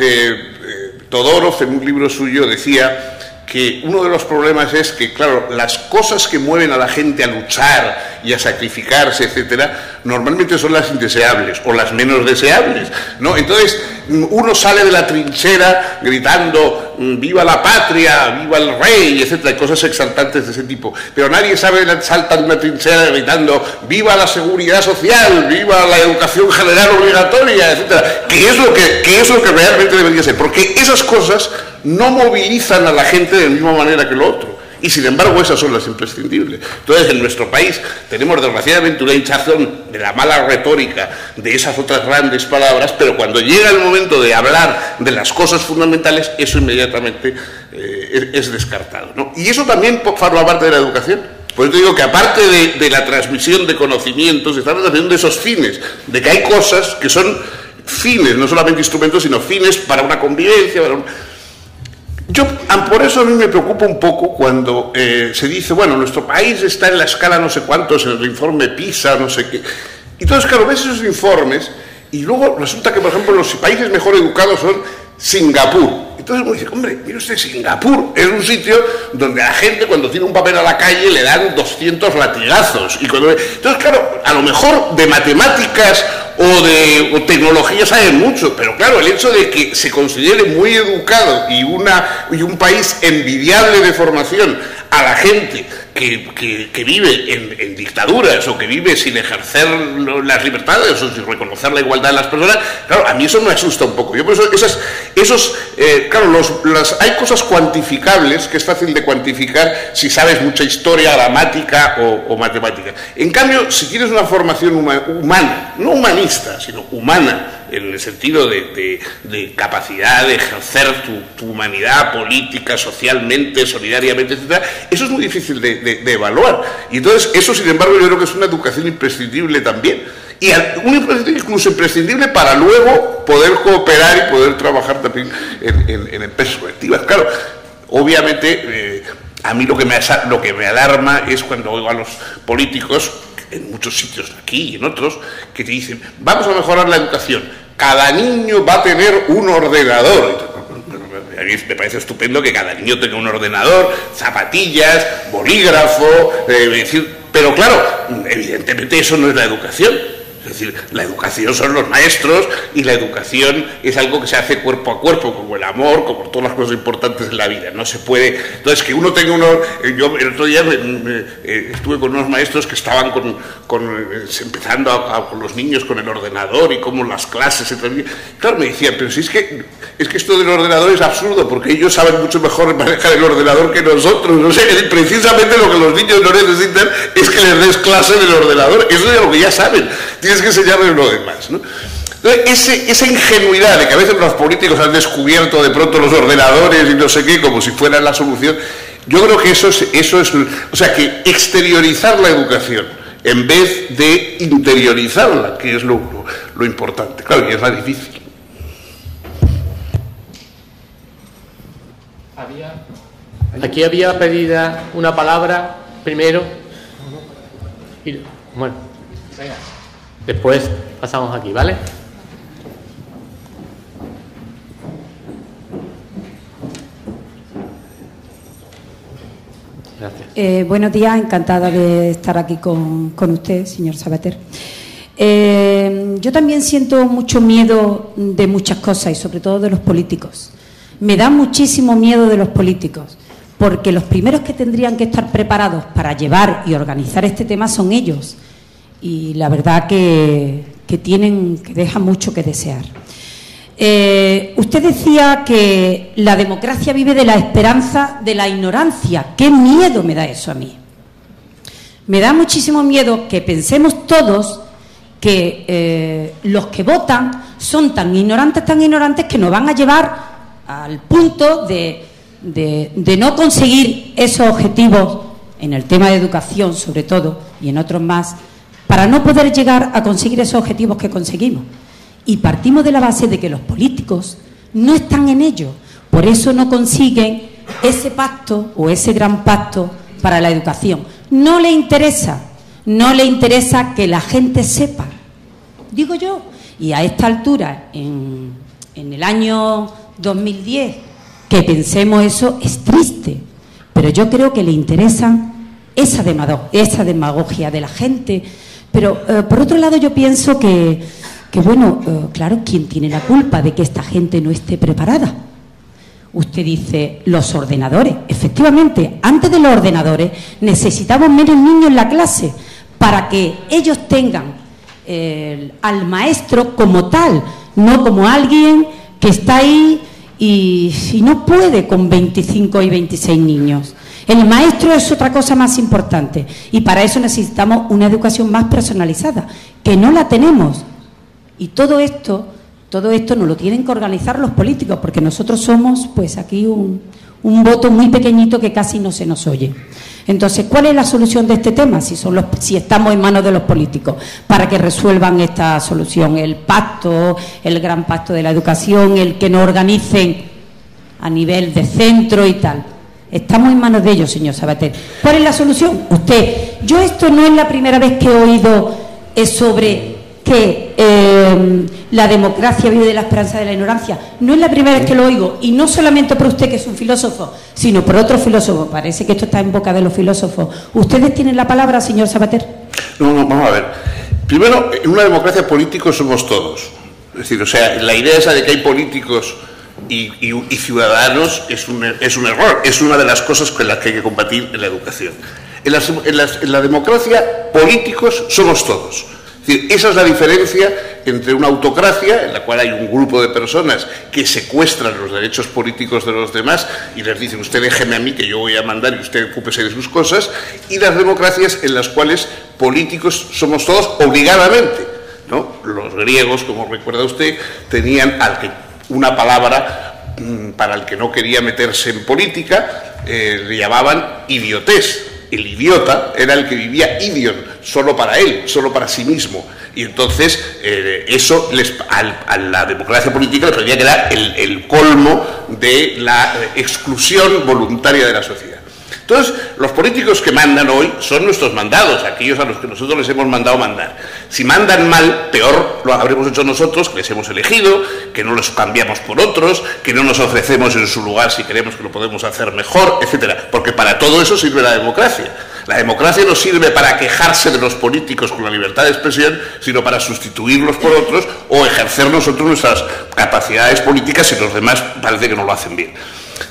Todorov en un libro suyo decía que uno de los problemas es que, claro, las cosas que mueven a la gente a luchar y a sacrificarse, etcétera, normalmente son las indeseables o las menos deseables, ¿no? Entonces, uno sale de la trinchera gritando ¡viva la patria! ¡Viva el rey! Etcétera, cosas exaltantes de ese tipo. Pero nadie salta de una trinchera gritando ¡viva la seguridad social! ¡Viva la educación general obligatoria! Etcétera. ¿Qué es lo que realmente debería ser? Porque esas cosas no movilizan a la gente de la misma manera que lo otro. y sin embargo esas son las imprescindibles. Entonces, en nuestro país tenemos desgraciadamente una hinchazón de la mala retórica de esas otras grandes palabras, pero cuando llega el momento de hablar de las cosas fundamentales, eso inmediatamente es descartado, ¿no? Y eso también forma parte de la educación. Por eso digo que aparte de la transmisión de conocimientos, estamos haciendo esos fines, de que hay cosas que son fines, no solamente instrumentos, sino fines para una convivencia. Por eso a mí me preocupa un poco cuando se dice, bueno, nuestro país está en la escala no sé cuántos, en el informe PISA, no sé qué. Y entonces, claro, ves esos informes y luego resulta que, por ejemplo, los países mejor educados son Singapur. Entonces uno dice, hombre, mire usted, Singapur es un sitio donde a la gente cuando tira un papel a la calle le dan 200 latigazos. Entonces, claro, a lo mejor de matemáticas o de tecnología saben mucho, pero claro, el hecho de que se considere muy educado y un país envidiable de formación a la gente que vive en dictaduras o que vive sin ejercer las libertades o sin reconocer la igualdad de las personas, claro, a mí eso me asusta un poco. Yo por eso, claro, hay cosas cuantificables que es fácil de cuantificar si sabes mucha historia, gramática o matemática. En cambio, si tienes una formación humana, no humanista, sino humana, en el sentido de capacidad de ejercer tu humanidad política, socialmente, solidariamente, etc., eso es muy difícil de evaluar. Y entonces, eso, sin embargo, yo creo que es una educación imprescindible también. Y incluso imprescindible para luego poder cooperar y poder trabajar también en empresas colectivas. Claro, obviamente, a mí lo que me alarma es cuando oigo a los políticos, en muchos sitios, aquí y en otros, que te dicen, vamos a mejorar la educación, cada niño va a tener un ordenador. A mí me parece estupendo que cada niño tenga un ordenador, zapatillas, bolígrafo, pero claro, evidentemente eso no es la educación. Es decir, la educación son los maestros y la educación es algo que se hace cuerpo a cuerpo, como el amor, como todas las cosas importantes de la vida. No se puede... Entonces, que uno tenga yo el otro día estuve con unos maestros que estaban empezando con los niños con el ordenador y cómo las clases... Claro, me decían, pero si es que esto del ordenador es absurdo, porque ellos saben mucho mejor manejar el ordenador que nosotros. No sé, precisamente lo que los niños no necesitan es que les des clase del ordenador. Eso es lo que ya saben. Tienes que enseñarles lo demás, ¿no? Entonces, esa ingenuidad de que a veces los políticos han descubierto de pronto los ordenadores y no sé qué, como si fuera la solución, yo creo que eso es, o sea, que exteriorizar la educación en vez de interiorizarla, que es lo importante. Claro, y es más difícil. Aquí había pedida una palabra primero. Y, bueno, después pasamos aquí, ¿vale? Gracias. Buenos días, encantada de estar aquí con usted, señor Sabater. Yo también siento mucho miedo de muchas cosas y sobre todo de los políticos. Me da muchísimo miedo de los políticos, porque los primeros que tendrían que estar preparados para llevar y organizar este tema son ellos. Y la verdad que dejan mucho que desear. Usted decía que la democracia vive de la esperanza de la ignorancia. ¡Qué miedo me da eso a mí! Me da muchísimo miedo que pensemos todos que los que votan son tan ignorantes que nos van a llevar al punto de no conseguir esos objetivos en el tema de educación, sobre todo, y en otros más, para no poder llegar a conseguir esos objetivos que conseguimos. Y partimos de la base de que los políticos no están en ello, por eso no consiguen ese pacto o ese gran pacto para la educación. No le interesa que la gente sepa, digo yo, y a esta altura, en el año 2010, que pensemos eso es triste, pero yo creo que le interesan esa demagogia de la gente. Pero, por otro lado, yo pienso que bueno, claro, ¿quién tiene la culpa de que esta gente no esté preparada? Usted dice, los ordenadores. Efectivamente, antes de los ordenadores necesitamos menos niños en la clase para que ellos tengan al maestro como tal, no como alguien que está ahí y no puede con 25 y 26 niños. El maestro es otra cosa más importante y para eso necesitamos una educación más personalizada, que no la tenemos. Y todo esto nos lo tienen que organizar los políticos, porque nosotros somos, pues aquí un voto muy pequeñito que casi no se nos oye. Entonces, ¿cuál es la solución de este tema? Si estamos en manos de los políticos, para que resuelvan esta solución. El pacto, el gran pacto de la educación, el que nos organicen a nivel de centro y tal. Estamos en manos de ellos, señor Sabater. ¿Cuál es la solución? Yo esto no es la primera vez que he oído sobre que la democracia vive de la esperanza de la ignorancia. No es la primera vez que lo oigo, y no solamente por usted, que es un filósofo, sino por otro filósofo. Parece que esto está en boca de los filósofos. ¿Ustedes tienen la palabra, señor Sabater? No, vamos a ver. Primero, en una democracia políticos somos todos. Es decir, o sea, la idea esa de que hay políticos y ciudadanos es un error. Es una de las cosas con las que hay que combatir en la educación. En la democracia, políticos somos todos. Es decir, esa es la diferencia entre una autocracia, en la cual hay un grupo de personas que secuestran los derechos políticos de los demás y les dicen, usted déjeme a mí que yo voy a mandar y usted ocúpese de sus cosas, y las democracias en las cuales políticos somos todos obligadamente, ¿no? Los griegos, como recuerda usted, tenían una palabra para el que no quería meterse en política, le llamaban idiotés. El idiota era el que vivía idion, solo para él, solo para sí mismo. Y entonces eso a la democracia política le parecía que era el colmo de la exclusión voluntaria de la sociedad. Entonces, los políticos que mandan hoy son nuestros mandados, aquellos a los que nosotros les hemos mandado mandar. Si mandan mal, peor lo habremos hecho nosotros, que les hemos elegido, que no los cambiamos por otros, que no nos ofrecemos en su lugar si creemos que lo podemos hacer mejor, etcétera. Porque para todo eso sirve la democracia. La democracia no sirve para quejarse de los políticos con la libertad de expresión, sino para sustituirlos por otros o ejercer nosotros nuestras capacidades políticas si los demás parece que no lo hacen bien.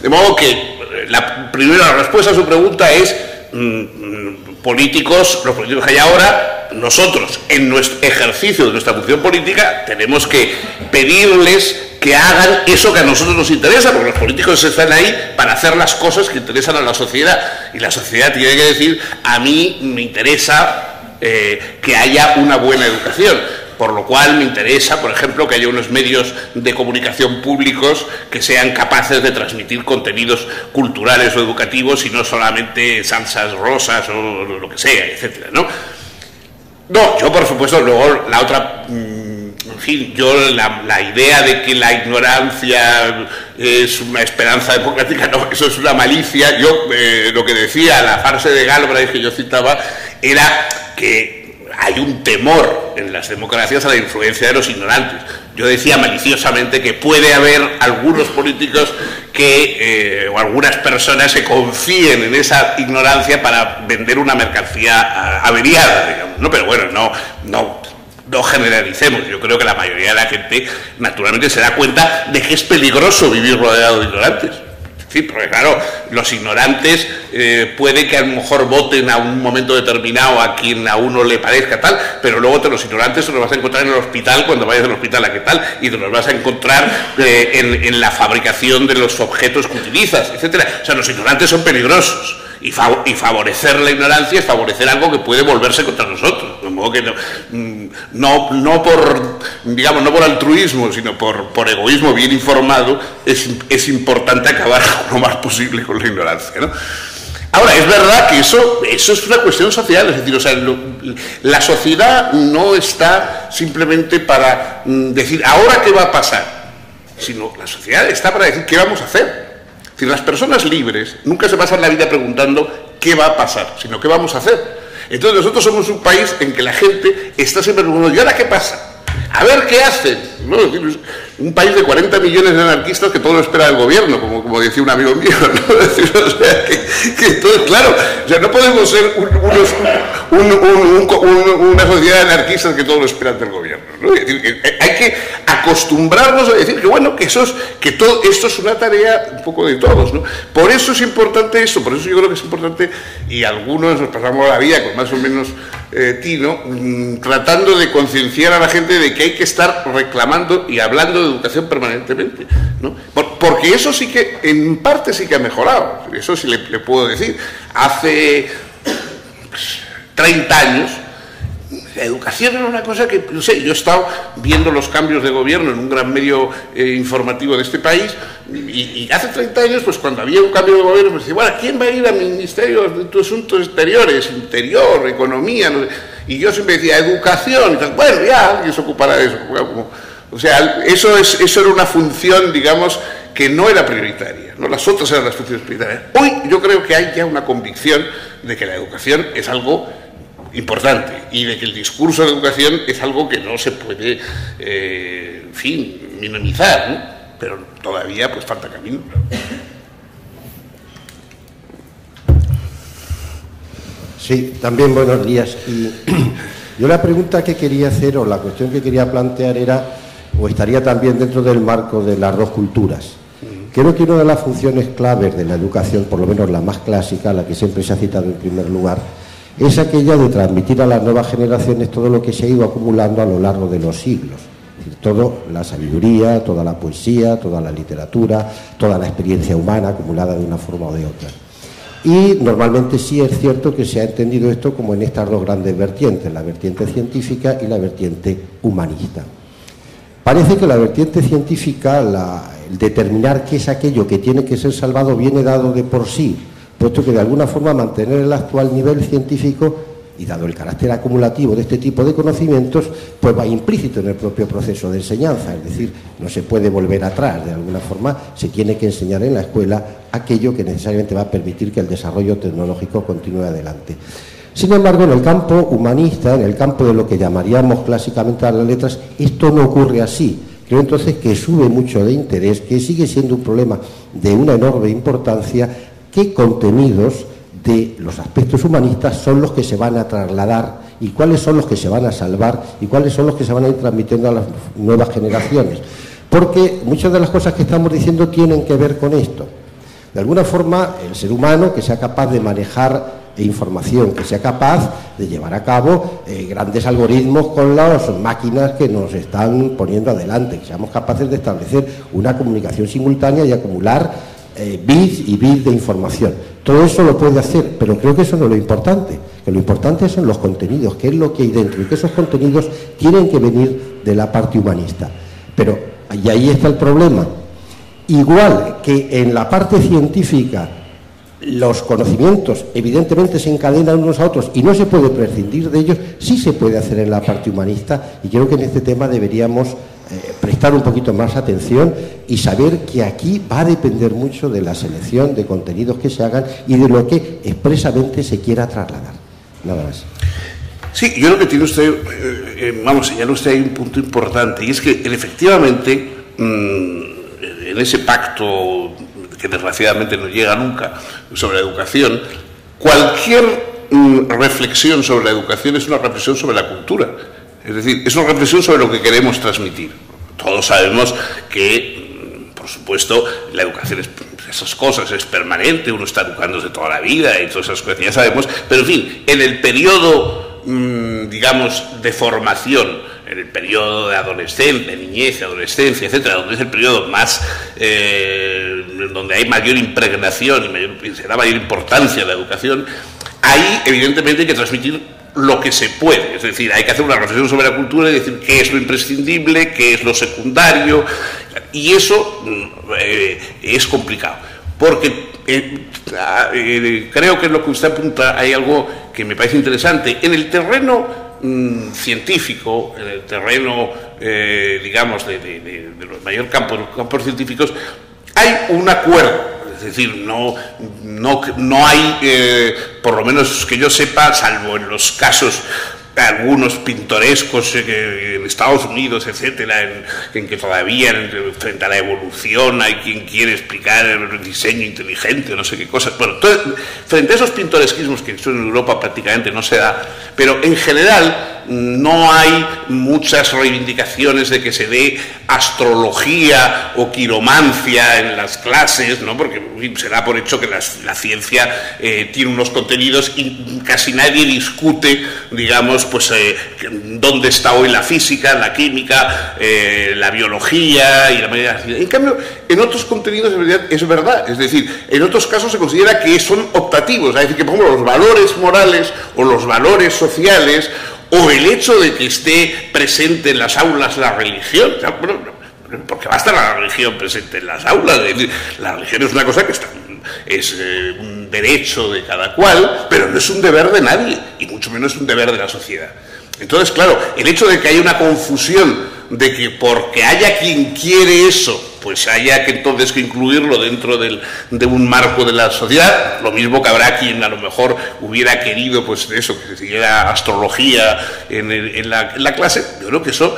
De modo que la primera respuesta a su pregunta es los políticos que hay ahora, nosotros en nuestro ejercicio de nuestra función política tenemos que pedirles que hagan eso que a nosotros nos interesa, porque los políticos están ahí para hacer las cosas que interesan a la sociedad, y la sociedad tiene que decir, a mí me interesa que haya una buena educación. Por lo cual me interesa, por ejemplo, que haya unos medios de comunicación públicos que sean capaces de transmitir contenidos culturales o educativos y no solamente salsas rosas o lo que sea, etcétera, ¿no? No, yo por supuesto, luego la otra, en fin, yo la idea de que la ignorancia es una esperanza democrática, no, eso es una malicia. Yo lo que decía, la farsa de Galbraith que yo citaba, era que hay un temor en las democracias a la influencia de los ignorantes. Yo decía maliciosamente que puede haber algunos políticos o algunas personas que confíen en esa ignorancia para vender una mercancía averiada, digamos, ¿no? Pero bueno, no generalicemos. Yo creo que la mayoría de la gente naturalmente se da cuenta de que es peligroso vivir rodeado de ignorantes. Sí, porque claro, los ignorantes puede que a lo mejor voten a un momento determinado a quien a uno le parezca tal, pero luego los ignorantes te los vas a encontrar en el hospital cuando vayas al hospital a qué tal, y te los vas a encontrar en la fabricación de los objetos que utilizas, etcétera. O sea, los ignorantes son peligrosos. Y favorecer la ignorancia es favorecer algo que puede volverse contra nosotros. De modo que no por altruismo, sino por egoísmo bien informado, es importante acabar lo más posible con la ignorancia, ¿no? Ahora, es verdad que eso es una cuestión social, es decir, o sea, la sociedad no está simplemente para decir, ¿ahora qué va a pasar? Sino la sociedad está para decir, ¿qué vamos a hacer? Es decir, las personas libres nunca se pasan la vida preguntando qué va a pasar, sino qué vamos a hacer. Entonces nosotros somos un país en que la gente está siempre preguntando, ¿y ahora qué pasa? A ver qué hacen, ¿no? Un país de 40 millones de anarquistas que todo lo espera del gobierno, como decía un amigo mío, ¿no? Es decir, o sea, que entonces, claro, o sea, no podemos ser una sociedad de anarquistas que todo lo esperan del gobierno, ¿no? Es decir, que hay que acostumbrarnos a decir que, bueno, que todo esto es una tarea un poco de todos, ¿no? Por eso es importante esto, por eso yo creo que es importante, y algunos nos pasamos la vida con más o menos tino, tratando de concienciar a la gente de que hay que estar reclamando y hablando de educación permanentemente, ¿no? porque eso sí que, en parte sí que ha mejorado, eso sí le puedo decir. Hace 30 años, la educación era una cosa que, no sé, yo he estado viendo los cambios de gobierno en un gran medio informativo de este país, y hace 30 años, pues cuando había un cambio de gobierno, pues decía, bueno, ¿quién va a ir al Ministerio de Asuntos Exteriores? Interior, Economía, no sé. Y yo siempre decía, educación, y tal. Bueno, ya, alguien se ocupará de eso. O sea, eso era una función, digamos, que no era prioritaria, ¿no? Las otras eran las funciones prioritarias. Hoy yo creo que hay ya una convicción de que la educación es algo importante y de que el discurso de educación es algo que no se puede, en fin, minimizar, ¿no? Pero todavía pues falta camino. Sí, también buenos días. Y yo la pregunta que quería hacer, o la cuestión que quería plantear era, o estaría también dentro del marco de las dos culturas. Creo que una de las funciones claves de la educación, por lo menos la más clásica, la que siempre se ha citado en primer lugar, es aquella de transmitir a las nuevas generaciones todo lo que se ha ido acumulando a lo largo de los siglos. Es decir, toda la sabiduría, toda la poesía, toda la literatura, toda la experiencia humana acumulada de una forma o de otra. Y normalmente sí es cierto que se ha entendido esto como en estas dos grandes vertientes, la vertiente científica y la vertiente humanista. Parece que la vertiente científica, el determinar qué es aquello que tiene que ser salvado, viene dado de por sí, puesto que de alguna forma mantener el actual nivel científico, y dado el carácter acumulativo de este tipo de conocimientos, pues va implícito en el propio proceso de enseñanza, es decir, no se puede volver atrás, de alguna forma se tiene que enseñar en la escuela aquello que necesariamente va a permitir que el desarrollo tecnológico continúe adelante. Sin embargo, en el campo humanista, en el campo de lo que llamaríamos clásicamente a las letras, esto no ocurre así. Creo entonces que sube mucho de interés, que sigue siendo un problema de una enorme importancia, qué contenidos de los aspectos humanistas son los que se van a trasladar y cuáles son los que se van a salvar y cuáles son los que se van a ir transmitiendo a las nuevas generaciones. Porque muchas de las cosas que estamos diciendo tienen que ver con esto. De alguna forma, el ser humano que sea capaz de manejar información, que sea capaz de llevar a cabo grandes algoritmos con las máquinas que nos están poniendo adelante, que seamos capaces de establecer una comunicación simultánea y acumular bits y bits de información. Todo eso lo puede hacer, pero creo que eso no es lo importante, que lo importante son los contenidos, qué es lo que hay dentro, y que esos contenidos tienen que venir de la parte humanista. Pero, y ahí está el problema, igual que en la parte científica los conocimientos evidentemente se encadenan unos a otros y no se puede prescindir de ellos, sí se puede hacer en la parte humanista, y creo que en este tema deberíamos prestar un poquito más atención y saber que aquí va a depender mucho de la selección de contenidos que se hagan y de lo que expresamente se quiera trasladar. Nada más. Sí, yo creo que tiene usted, señala usted ahí un punto importante, y es que efectivamente en ese pacto que desgraciadamente no llega nunca sobre la educación, cualquier reflexión sobre la educación es una reflexión sobre la cultura. Es decir, es una reflexión sobre lo que queremos transmitir. Todos sabemos que, por supuesto, la educación es esas cosas, es permanente, uno está educándose toda la vida y todas esas cosas que ya sabemos, pero en fin, en el periodo, digamos, de formación, en el periodo de adolescencia, niñez, adolescencia, etcétera, donde es el periodo más, donde hay mayor impregnación y será mayor importancia la educación, ahí evidentemente hay que transmitir lo que se puede, es decir, hay que hacer una reflexión sobre la cultura y decir qué es lo imprescindible, qué es lo secundario, y eso es complicado, porque creo que en lo que usted apunta hay algo que me parece interesante. En el terreno científico, en el terreno, digamos, de los mayores campos científicos, hay un acuerdo. Es decir, no hay, por lo menos que yo sepa, salvo en los casos algunos pintorescos en Estados Unidos, etcétera, en que todavía frente a la evolución hay quien quiere explicar el diseño inteligente o no sé qué cosas. Bueno, frente a esos pintoresquismos que en Europa prácticamente no se da, pero en general no hay muchas reivindicaciones de que se dé astrología o quiromancia en las clases, ¿no? Porque se da por hecho que la ciencia tiene unos contenidos y casi nadie discute, digamos, pues dónde está hoy la física, la química, la biología y la manera de... En cambio, en otros contenidos es verdad, es decir, en otros casos se considera que son optativos, es decir, que por ejemplo los valores morales o los valores sociales o el hecho de que esté presente en las aulas la religión, o sea, bueno, porque va a estar la religión presente en las aulas, es decir, la religión es una cosa que es un derecho de cada cual, pero no es un deber de nadie, y mucho menos es un deber de la sociedad. Entonces, claro, el hecho de que haya una confusión de que porque haya quien quiere eso, pues haya que entonces que incluirlo dentro de un marco de la sociedad, lo mismo que habrá quien a lo mejor hubiera querido, pues eso, que se siguiera astrología en la clase. Yo creo que eso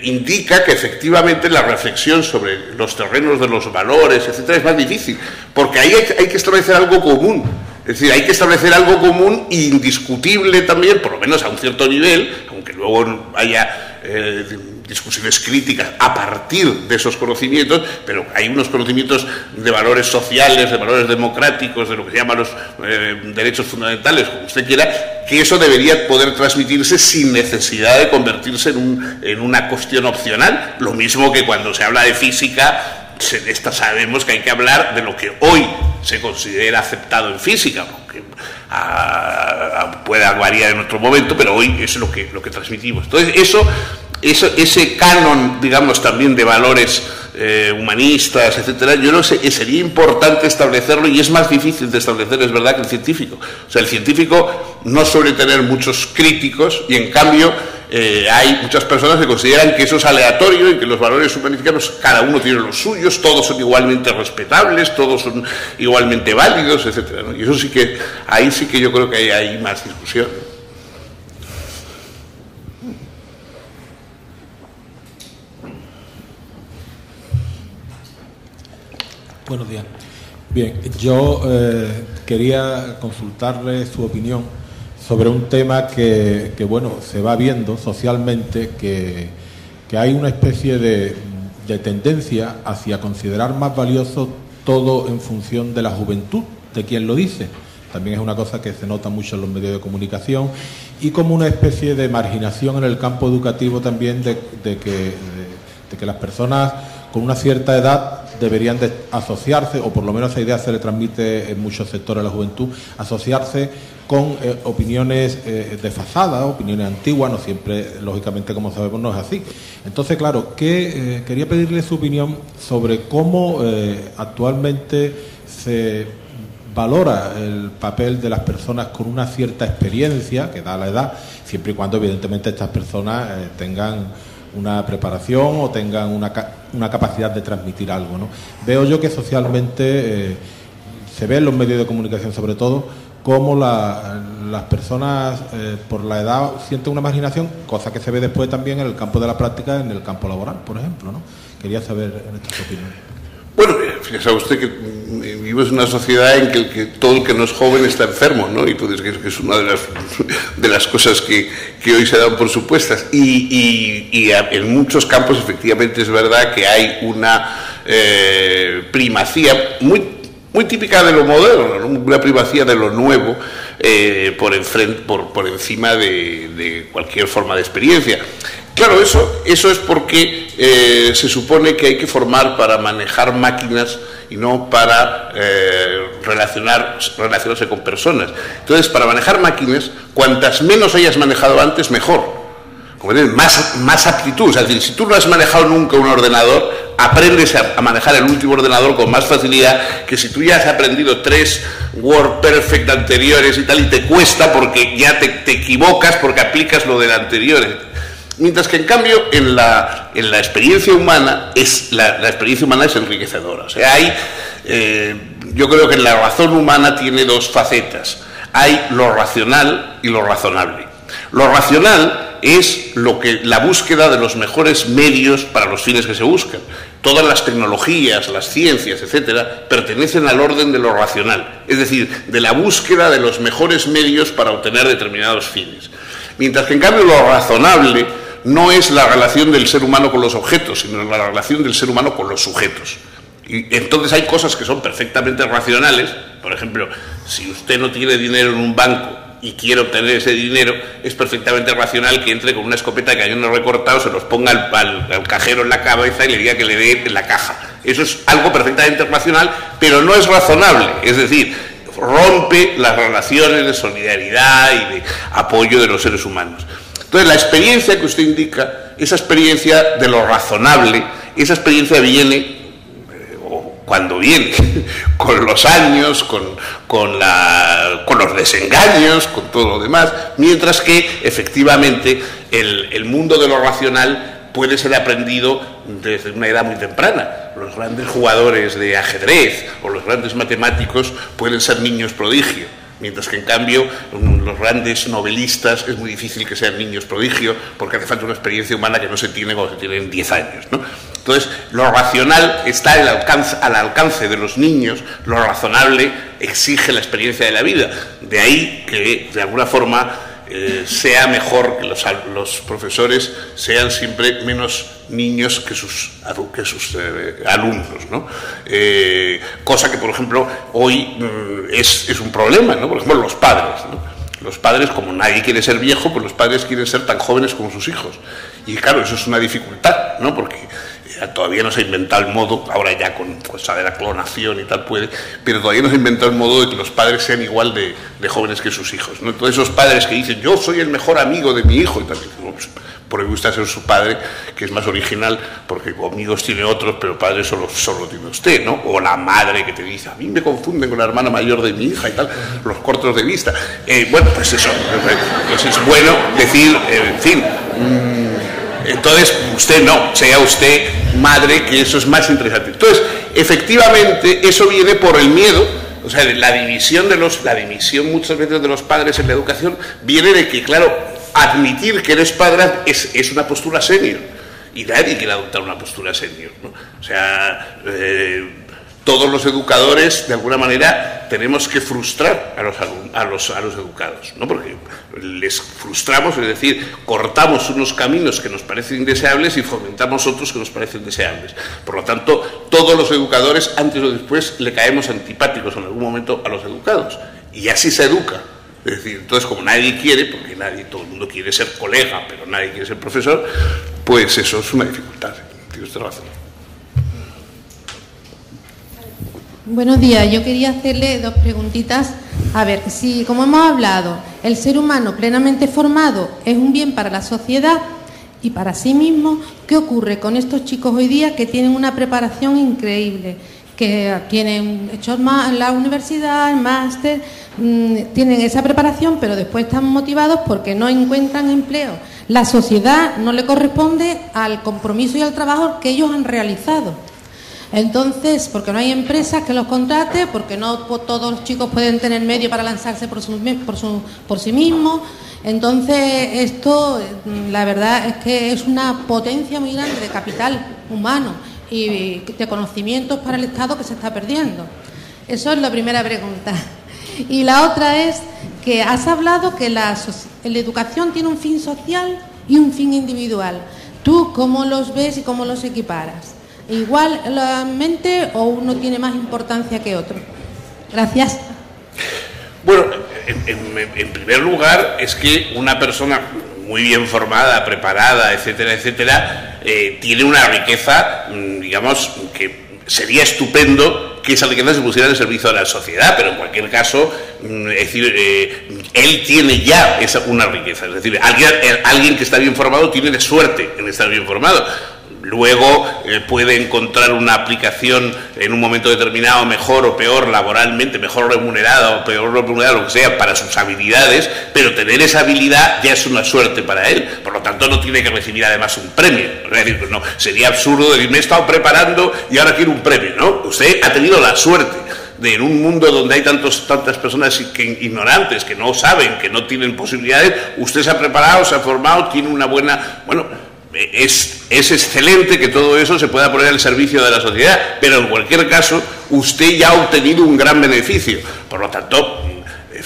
indica que efectivamente la reflexión sobre los terrenos de los valores, etcétera, es más difícil, porque ahí hay que establecer algo común. Es decir, hay que establecer algo común e indiscutible también, por lo menos a un cierto nivel, aunque luego haya discusiones críticas a partir de esos conocimientos, pero hay unos conocimientos de valores sociales, de valores democráticos, de lo que se llaman los derechos fundamentales, como usted quiera, que eso debería poder transmitirse sin necesidad de convertirse en una cuestión opcional. Lo mismo que cuando se habla de física, sabemos que hay que hablar de lo que hoy se considera aceptado en física, aunque pueda variar en otro momento, pero hoy es lo que transmitimos. Entonces, ese canon, digamos, también de valores humanistas, etcétera, yo no sé, sería importante establecerlo, y es más difícil de establecer, es verdad, que el científico. O sea, el científico no suele tener muchos críticos, y en cambio hay muchas personas que consideran que eso es aleatorio y que los valores humanísticos cada uno tiene los suyos, todos son igualmente respetables, todos son igualmente válidos, etcétera, ¿no? Y eso sí que, ahí sí que yo creo que hay más discusión. Buenos días. Bien, yo quería consultarle su opinión sobre un tema que bueno, se va viendo socialmente, que hay una especie de tendencia hacia considerar más valioso todo en función de la juventud, de quien lo dice. También es una cosa que se nota mucho en los medios de comunicación, y como una especie de marginación en el campo educativo también de que las personas con una cierta edad deberían de asociarse, o por lo menos esa idea se le transmite en muchos sectores a la juventud, asociarse con opiniones desfasadas, opiniones antiguas, no siempre, lógicamente, como sabemos, no es así. Entonces, claro, quería pedirle su opinión sobre cómo actualmente se valora el papel de las personas con una cierta experiencia que da la edad, siempre y cuando, evidentemente, estas personas tengan una preparación o tengan una capacidad de transmitir algo, ¿no? Veo yo que socialmente se ve en los medios de comunicación, sobre todo, cómo las personas por la edad sienten una marginación, cosa que se ve después también en el campo de la práctica, en el campo laboral, por ejemplo, ¿no? Quería saber en esta opinión. Bueno, fíjese usted que vivimos en una sociedad en que todo el que no es joven está enfermo, ¿no? Y entonces que es una de las cosas que hoy se dan por supuestas. Y en muchos campos efectivamente es verdad que hay una primacía muy típica de lo moderno, ¿no? Una primacía de lo nuevo por encima de cualquier forma de experiencia. Claro, eso es porque se supone que hay que formar para manejar máquinas y no para relacionarse con personas. Entonces, para manejar máquinas, cuantas menos hayas manejado antes, mejor. Como dicen, más aptitud. O sea, es decir, si tú no has manejado nunca un ordenador, aprendes a manejar el último ordenador con más facilidad que si tú ya has aprendido 3 WordPerfect anteriores y tal, y te cuesta porque ya te equivocas porque aplicas lo del anterior. Mientras que, en cambio, en la experiencia humana, la experiencia humana es enriquecedora. O sea, yo creo que la razón humana tiene 2 facetas. Hay lo racional y lo razonable. Lo racional es la búsqueda de los mejores medios para los fines que se buscan. Todas las tecnologías, las ciencias, etcétera, pertenecen al orden de lo racional, es decir, de la búsqueda de los mejores medios para obtener determinados fines. Mientras que, en cambio, lo razonable no es la relación del ser humano con los objetos, sino la relación del ser humano con los sujetos. Y entonces hay cosas que son perfectamente racionales. Por ejemplo, si usted no tiene dinero en un banco y quiere obtener ese dinero, es perfectamente racional que entre con una escopeta de cañones recortados, se los ponga al cajero en la cabeza y le diga que le dé en la caja. Eso es algo perfectamente racional, pero no es razonable. Es decir, rompe las relaciones de solidaridad y de apoyo de los seres humanos. Entonces, la experiencia que usted indica, esa experiencia de lo razonable, esa experiencia viene, cuando viene, con los años, con los desengaños, con todo lo demás, mientras que, efectivamente, el mundo de lo racional puede ser aprendido desde una edad muy temprana. Los grandes jugadores de ajedrez o los grandes matemáticos pueden ser niños prodigio, mientras que, en cambio, los grandes novelistas es muy difícil que sean niños prodigio, porque hace falta una experiencia humana que no se tiene cuando se tienen 10 años, ¿no? Entonces, lo racional está al alcance de los niños, lo razonable exige la experiencia de la vida. De ahí que, de alguna forma, sea mejor que los profesores sean siempre menos niños que sus alumnos, ¿no? Cosa que, por ejemplo, hoy es un problema, ¿no? Por ejemplo, los padres, ¿no? Los padres, como nadie quiere ser viejo, pues los padres quieren ser tan jóvenes como sus hijos. Y claro, eso es una dificultad, ¿no? Porque todavía no se ha inventado el modo, ahora ya con cosa de la clonación y tal puede, pero todavía no se ha inventado el modo de que los padres sean igual de jóvenes que sus hijos, ¿no? Entonces, esos padres que dicen, yo soy el mejor amigo de mi hijo, y tal, no, pues, porque gusta ser su padre, que es más original, porque amigos tiene otros, pero padre solo tiene usted, ¿no? O la madre que te dice, a mí me confunden con la hermana mayor de mi hija y tal, los cortos de vista. Bueno, pues eso, pues es bueno decir, en fin, entonces usted no, sea usted madre, que eso es más interesante. Entonces, efectivamente, eso viene por el miedo. O sea, la división muchas veces de los padres en la educación viene de que, claro, admitir que eres padre es una postura senior, y nadie quiere adoptar una postura senior, ¿no? O sea, todos los educadores, de alguna manera, tenemos que frustrar a los educados, ¿no? Porque les frustramos, es decir, cortamos unos caminos que nos parecen indeseables y fomentamos otros que nos parecen deseables. Por lo tanto, todos los educadores, antes o después, le caemos antipáticos en algún momento a los educados, y así se educa. Es decir, entonces, como nadie quiere, porque todo el mundo quiere ser colega, pero nadie quiere ser profesor, pues eso es una dificultad. Tiene usted razón. Buenos días, yo quería hacerle dos preguntitas. A ver, si, como hemos hablado, el ser humano plenamente formado es un bien para la sociedad y para sí mismo, ¿qué ocurre con estos chicos hoy día que tienen una preparación increíble? Que tienen hechos la universidad, el máster, tienen esa preparación, pero después están motivados porque no encuentran empleo. La sociedad no le corresponde al compromiso y al trabajo que ellos han realizado. Entonces, porque no hay empresas que los contrate, porque no todos los chicos pueden tener medio para lanzarse por sí mismos. Entonces, esto, la verdad es que es una potencia muy grande de capital humano y de conocimientos para el Estado que se está perdiendo. Eso es la primera pregunta. Y la otra es que has hablado que la educación tiene un fin social y un fin individual. ¿Tú cómo los ves y cómo los equiparas? ¿Igualmente o uno tiene más importancia que otro? Gracias. Bueno, en primer lugar, es que una persona muy bien formada, preparada, etcétera, etcétera, tiene una riqueza, digamos, que sería estupendo que esa riqueza se pusiera al servicio de la sociedad, pero en cualquier caso, es decir, él tiene ya una riqueza, es decir, alguien que está bien formado tiene suerte en estar bien formado. Luego puede encontrar una aplicación en un momento determinado mejor o peor laboralmente, mejor remunerada o peor remunerada, lo que sea, para sus habilidades, pero tener esa habilidad ya es una suerte para él. Por lo tanto, no tiene que recibir además un premio. Es decir, pues no, sería absurdo decir, me he estado preparando y ahora quiero un premio, ¿no? Usted ha tenido la suerte de, en un mundo donde hay tantas personas ignorantes, que no saben, que no tienen posibilidades, usted se ha preparado, se ha formado, tiene una buena... Bueno, es excelente que todo eso se pueda poner al servicio de la sociedad, pero en cualquier caso usted ya ha obtenido un gran beneficio. Por lo tanto,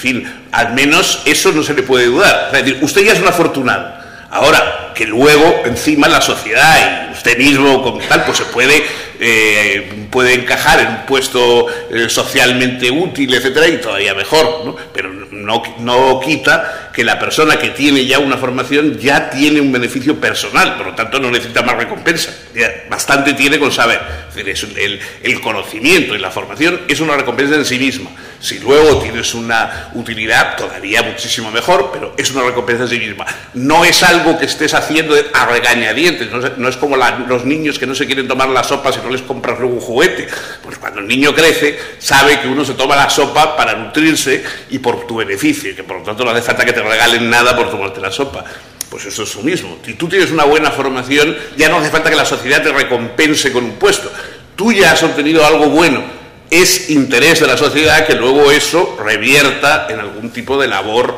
fin, al menos eso no se le puede dudar. Es decir, usted ya es un afortunado. Ahora, que luego, encima, la sociedad y usted mismo, como tal, pues se puede encajar en un puesto socialmente útil, etcétera, y todavía mejor, ¿no? Pero no quita que la persona que tiene ya una formación ya tiene un beneficio personal, por lo tanto no necesita más recompensa. Ya bastante tiene con saber. Es decir, el conocimiento y la formación es una recompensa en sí misma. Si luego tienes una utilidad, todavía muchísimo mejor, pero es una recompensa en sí misma. No es algo que estés haciendo a regañadientes, no es como los niños que no se quieren tomar la sopa si no les compras luego un juguete. Pues cuando el niño crece, sabe que uno se toma la sopa para nutrirse y por tu beneficio, y que por lo tanto no hace falta que te regalen nada por tomarte la sopa. Pues eso es lo mismo. Si tú tienes una buena formación, ya no hace falta que la sociedad te recompense con un puesto. Tú ya has obtenido algo bueno. Es interés de la sociedad que luego eso revierta en algún tipo de labor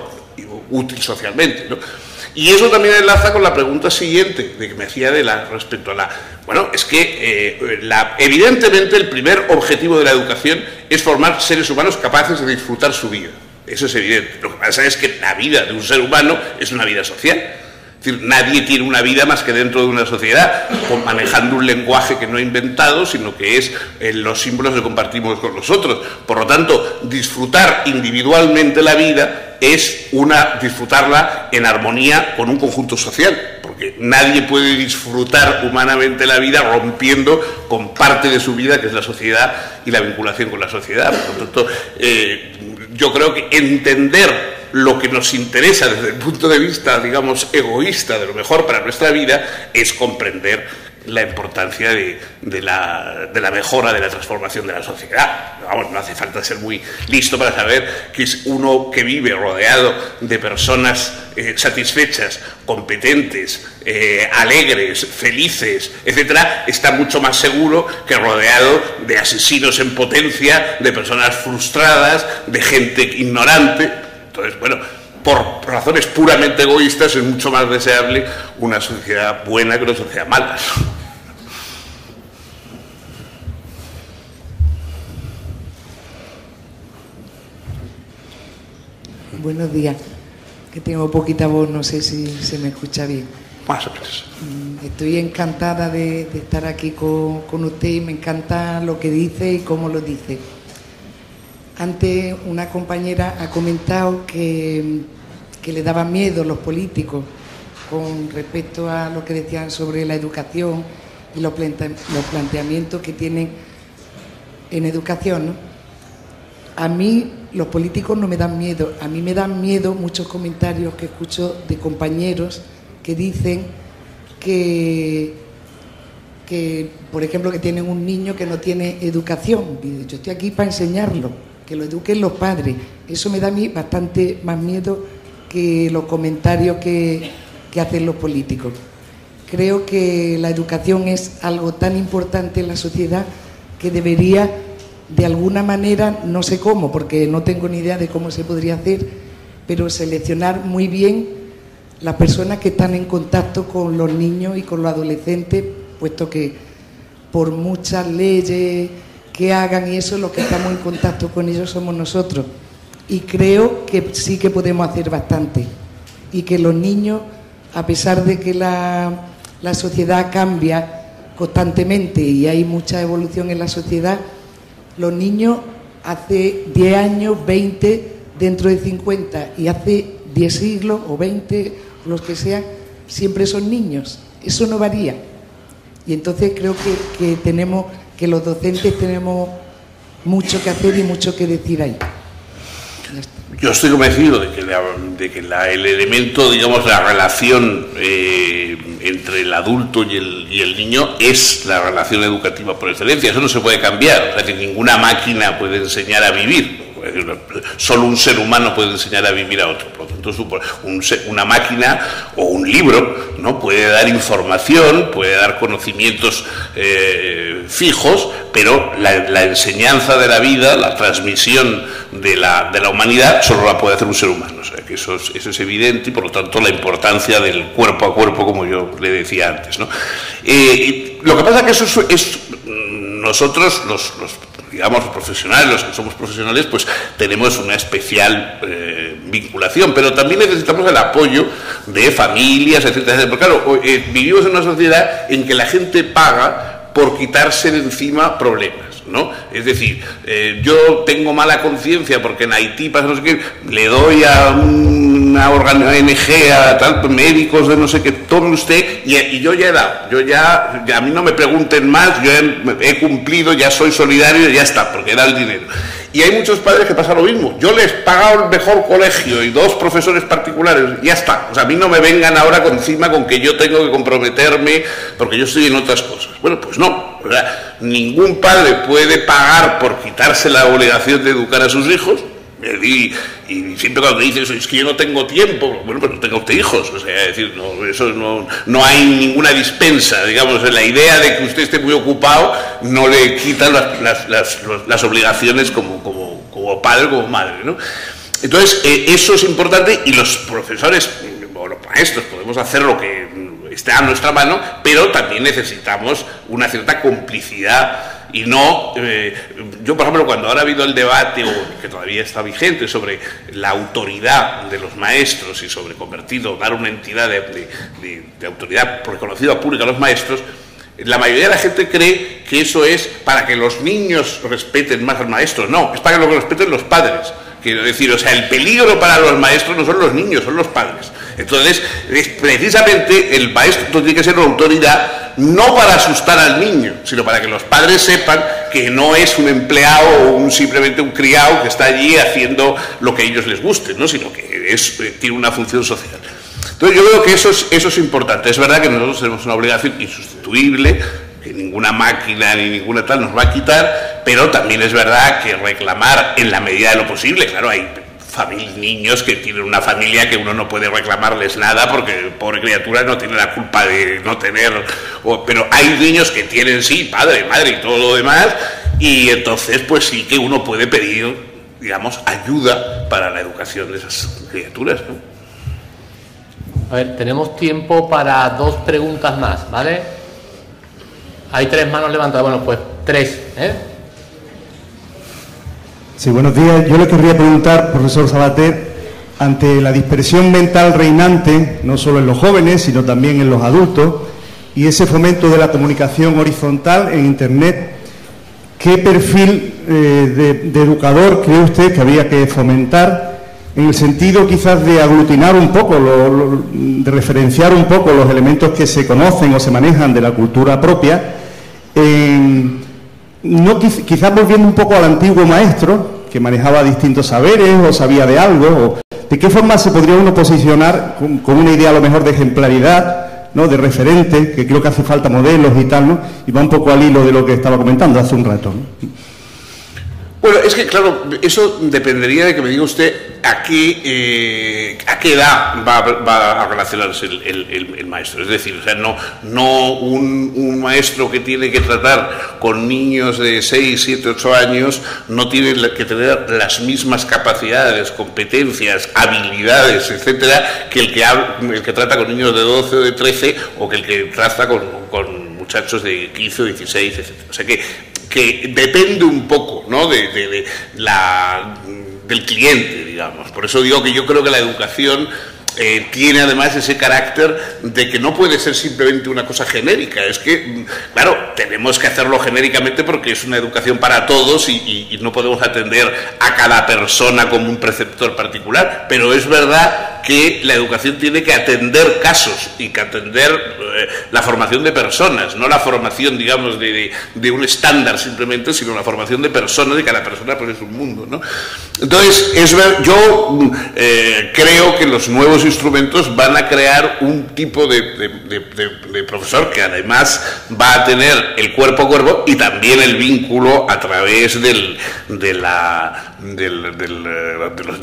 útil socialmente, ¿no? Y eso también enlaza con la pregunta siguiente de que me hacía respecto a la... Bueno, es que evidentemente el primer objetivo de la educación es formar seres humanos capaces de disfrutar su vida. Eso es evidente. Lo que pasa es que la vida de un ser humano es una vida social. Es decir, nadie tiene una vida más que dentro de una sociedad, manejando un lenguaje que no ha inventado, sino que es los símbolos que compartimos con los otros. Por lo tanto, disfrutar individualmente la vida es disfrutarla en armonía con un conjunto social, porque nadie puede disfrutar humanamente la vida rompiendo con parte de su vida, que es la sociedad y la vinculación con la sociedad. Por lo tanto, yo creo que entender lo que nos interesa desde el punto de vista, digamos, egoísta, de lo mejor para nuestra vida, es comprender la importancia de la mejora, de la transformación de la sociedad. Vamos, no hace falta ser muy listo para saber que es uno que vive rodeado de personas satisfechas, competentes, alegres, felices, etcétera, está mucho más seguro que rodeado de asesinos en potencia, de personas frustradas, de gente ignorante. Entonces, bueno, por razones puramente egoístas es mucho más deseable una sociedad buena que una sociedad mala. Buenos días, que tengo poquita voz, no sé si se me escucha bien. Más o menos. Estoy encantada de estar aquí con usted y me encanta lo que dice y cómo lo dice. Antes una compañera ha comentado que le daban miedo los políticos con respecto a lo que decían sobre la educación y los planteamientos que tienen en educación, ¿no? A mí los políticos no me dan miedo, a mí me dan miedo muchos comentarios que escucho de compañeros que dicen que por ejemplo, que tienen un niño que no tiene educación. Y yo estoy aquí para enseñarlo, que lo eduquen los padres. Eso me da a mí bastante más miedo que los comentarios que hacen los políticos. Creo que la educación es algo tan importante en la sociedad que debería, de alguna manera, no sé cómo, porque no tengo ni idea de cómo se podría hacer, pero seleccionar muy bien las personas que están en contacto con los niños y con los adolescentes, puesto que por muchas leyes que hagan y eso, los que estamos en contacto con ellos somos nosotros. Y creo que sí que podemos hacer bastante. Y que los niños, a pesar de que la sociedad cambia constantemente y hay mucha evolución en la sociedad, los niños hace 10 años, 20, dentro de 50 y hace 10 siglos o 20, los que sean, siempre son niños. Eso no varía. Y entonces creo que los docentes tenemos mucho que hacer y mucho que decir ahí. Yo estoy convencido de que el elemento, digamos, la relación entre el adulto y el niño es la relación educativa por excelencia. Eso no se puede cambiar. Es decir, ninguna máquina puede enseñar a vivir. Solo un ser humano puede enseñar a vivir a otro. Por lo tanto, una máquina o un libro no puede dar información, puede dar conocimientos fijos, pero la enseñanza de la vida, la transmisión de la humanidad, solo la puede hacer un ser humano. O sea, que eso es evidente y, por lo tanto, la importancia del cuerpo a cuerpo, como yo le decía antes, ¿no? Lo que pasa es que eso es nosotros, digamos, profesionales, los que somos profesionales, pues tenemos una especial vinculación, pero también necesitamos el apoyo de familias, etcétera, etcétera. Porque claro, vivimos en una sociedad en que la gente paga por quitarse de encima problemas, ¿no? Es decir, yo tengo mala conciencia porque en Haití pasa no sé qué, le doy a una ONG, a tal, médicos de no sé qué, tome usted, y yo ya he dado, ya a mí no me pregunten más, yo he cumplido, ya soy solidario, ya está, porque he dado el dinero. Y hay muchos padres que pasa lo mismo. Yo les he pagado el mejor colegio y 2 profesores particulares, ya está. O sea, a mí no me vengan ahora encima con que yo tengo que comprometerme porque yo estoy en otras cosas. Bueno, pues no. O sea, ningún padre puede pagar por quitarse la obligación de educar a sus hijos. Y siempre cuando dices, es que yo no tengo tiempo, bueno, pues no tenga usted hijos, o sea, es decir, no, eso no hay ninguna dispensa, digamos, la idea de que usted esté muy ocupado no le quita las obligaciones como padre, como madre, ¿no? Entonces, eso es importante y los profesores o los maestros podemos hacer lo que esté a nuestra mano, pero también necesitamos una cierta complicidad. Y no, yo por ejemplo, cuando ahora ha habido el debate, que todavía está vigente, sobre la autoridad de los maestros y sobre dar una entidad de autoridad reconocida pública a los maestros, la mayoría de la gente cree que eso es para que los niños respeten más al maestro. No, es para que lo respeten los padres. Quiero decir, o sea, el peligro para los maestros no son los niños, son los padres. Entonces, precisamente el maestro tiene que ser una autoridad no para asustar al niño, sino para que los padres sepan que no es un empleado o simplemente un criado que está allí haciendo lo que a ellos les guste, ¿no? Sino que tiene una función social. Entonces, yo creo que eso es importante. Es verdad que nosotros tenemos una obligación insustituible, que ninguna máquina ni ninguna tal nos va a quitar, pero también es verdad que reclamar en la medida de lo posible, claro, hay niños que tienen una familia que uno no puede reclamarles nada porque pobre criatura no tiene la culpa de no tener, pero hay niños que tienen sí, padre, madre y todo lo demás, y entonces pues sí que uno puede pedir, digamos, ayuda para la educación de esas criaturas, ¿no? A ver, tenemos tiempo para 2 preguntas más, ¿vale? Hay 3 manos levantadas, bueno, pues 3, ¿eh? Sí, buenos días. Yo le querría preguntar, profesor Sabater, ante la dispersión mental reinante, no solo en los jóvenes, sino también en los adultos, y ese fomento de la comunicación horizontal en Internet, ¿qué perfil de educador cree usted que habría que fomentar en el sentido quizás de aglutinar un poco, de referenciar un poco los elementos que se conocen o se manejan de la cultura propia, no, quizás volviendo un poco al antiguo maestro, que manejaba distintos saberes o sabía de algo, o de qué forma se podría uno posicionar con una idea a lo mejor de ejemplaridad, ¿no?, de referente, que creo que hace falta modelos y tal, ¿no? Y va un poco al hilo de lo que estaba comentando hace un rato, ¿no? Bueno, es que claro, eso dependería de que me diga usted a qué edad va a relacionarse el maestro. Es decir, o sea, no un maestro que tiene que tratar con niños de 6, 7, 8 años no tiene que tener las mismas capacidades, competencias, habilidades, etcétera, que el que trata con niños de 12 o de 13 o que el que trata con muchachos de 15 o 16, etcétera. O sea que depende un poco, ¿no?, del cliente, digamos. Por eso digo que yo creo que la educación tiene además ese carácter de que no puede ser simplemente una cosa genérica. Es que, claro, tenemos que hacerlo genéricamente porque es una educación para todos y no podemos atender a cada persona como un preceptor particular, pero es verdad que la educación tiene que atender casos y que atender la formación de personas, no la formación, digamos, de un estándar simplemente, sino la formación de personas, y cada persona pues es un mundo, ¿no? Entonces, yo creo que los nuevos instrumentos van a crear un tipo de profesor que además va a tener el cuerpo a cuerpo y también el vínculo a través de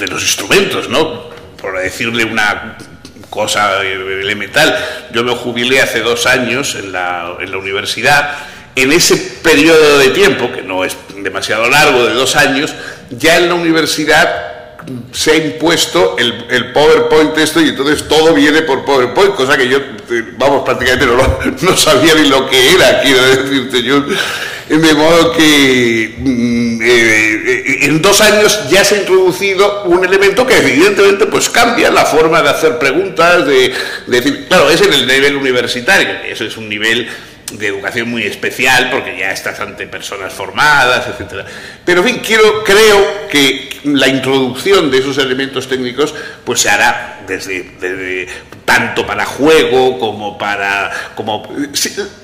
los instrumentos, ¿no? Por decirle una cosa elemental, yo me jubilé hace 2 años en la universidad. En ese periodo de tiempo, que no es demasiado largo, de 2 años, ya en la universidad se ha impuesto el PowerPoint y entonces todo viene por PowerPoint, cosa que yo, vamos, prácticamente no sabía ni lo que era, quiero decirte yo. De modo que en 2 años ya se ha introducido un elemento que evidentemente pues cambia la forma de hacer preguntas, de decir, claro, es en el nivel universitario, eso es un nivel de educación muy especial porque ya estás ante personas formadas, etcétera. Pero en fin, creo que la introducción de esos elementos técnicos pues se hará desde tanto para juego como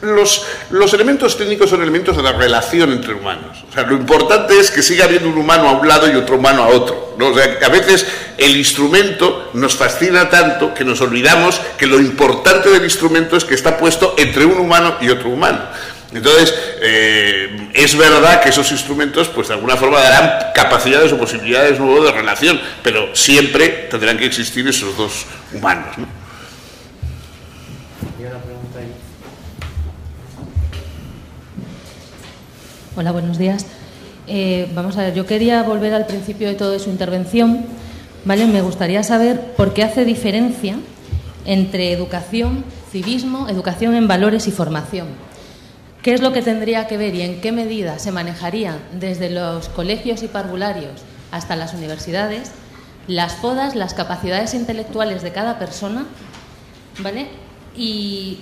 los elementos técnicos son elementos de la relación entre humanos. O sea, lo importante es que siga habiendo un humano a un lado y otro humano a otro, ¿no? O sea, a veces el instrumento nos fascina tanto que nos olvidamos que lo importante del instrumento es que está puesto entre un humano y otro humano. Entonces, es verdad que esos instrumentos, pues de alguna forma darán capacidades o posibilidades nuevas de relación, pero siempre tendrán que existir esos dos humanos, ¿no? Hola, buenos días. Vamos a ver, yo quería volver al principio de toda su intervención, ¿vale? Me gustaría saber por qué hace diferencia entre educación, civismo, educación en valores y formación. ¿Qué es lo que tendría que ver y en qué medida se manejarían desde los colegios y parvularios hasta las universidades las podas, las capacidades intelectuales de cada persona, ¿vale? Y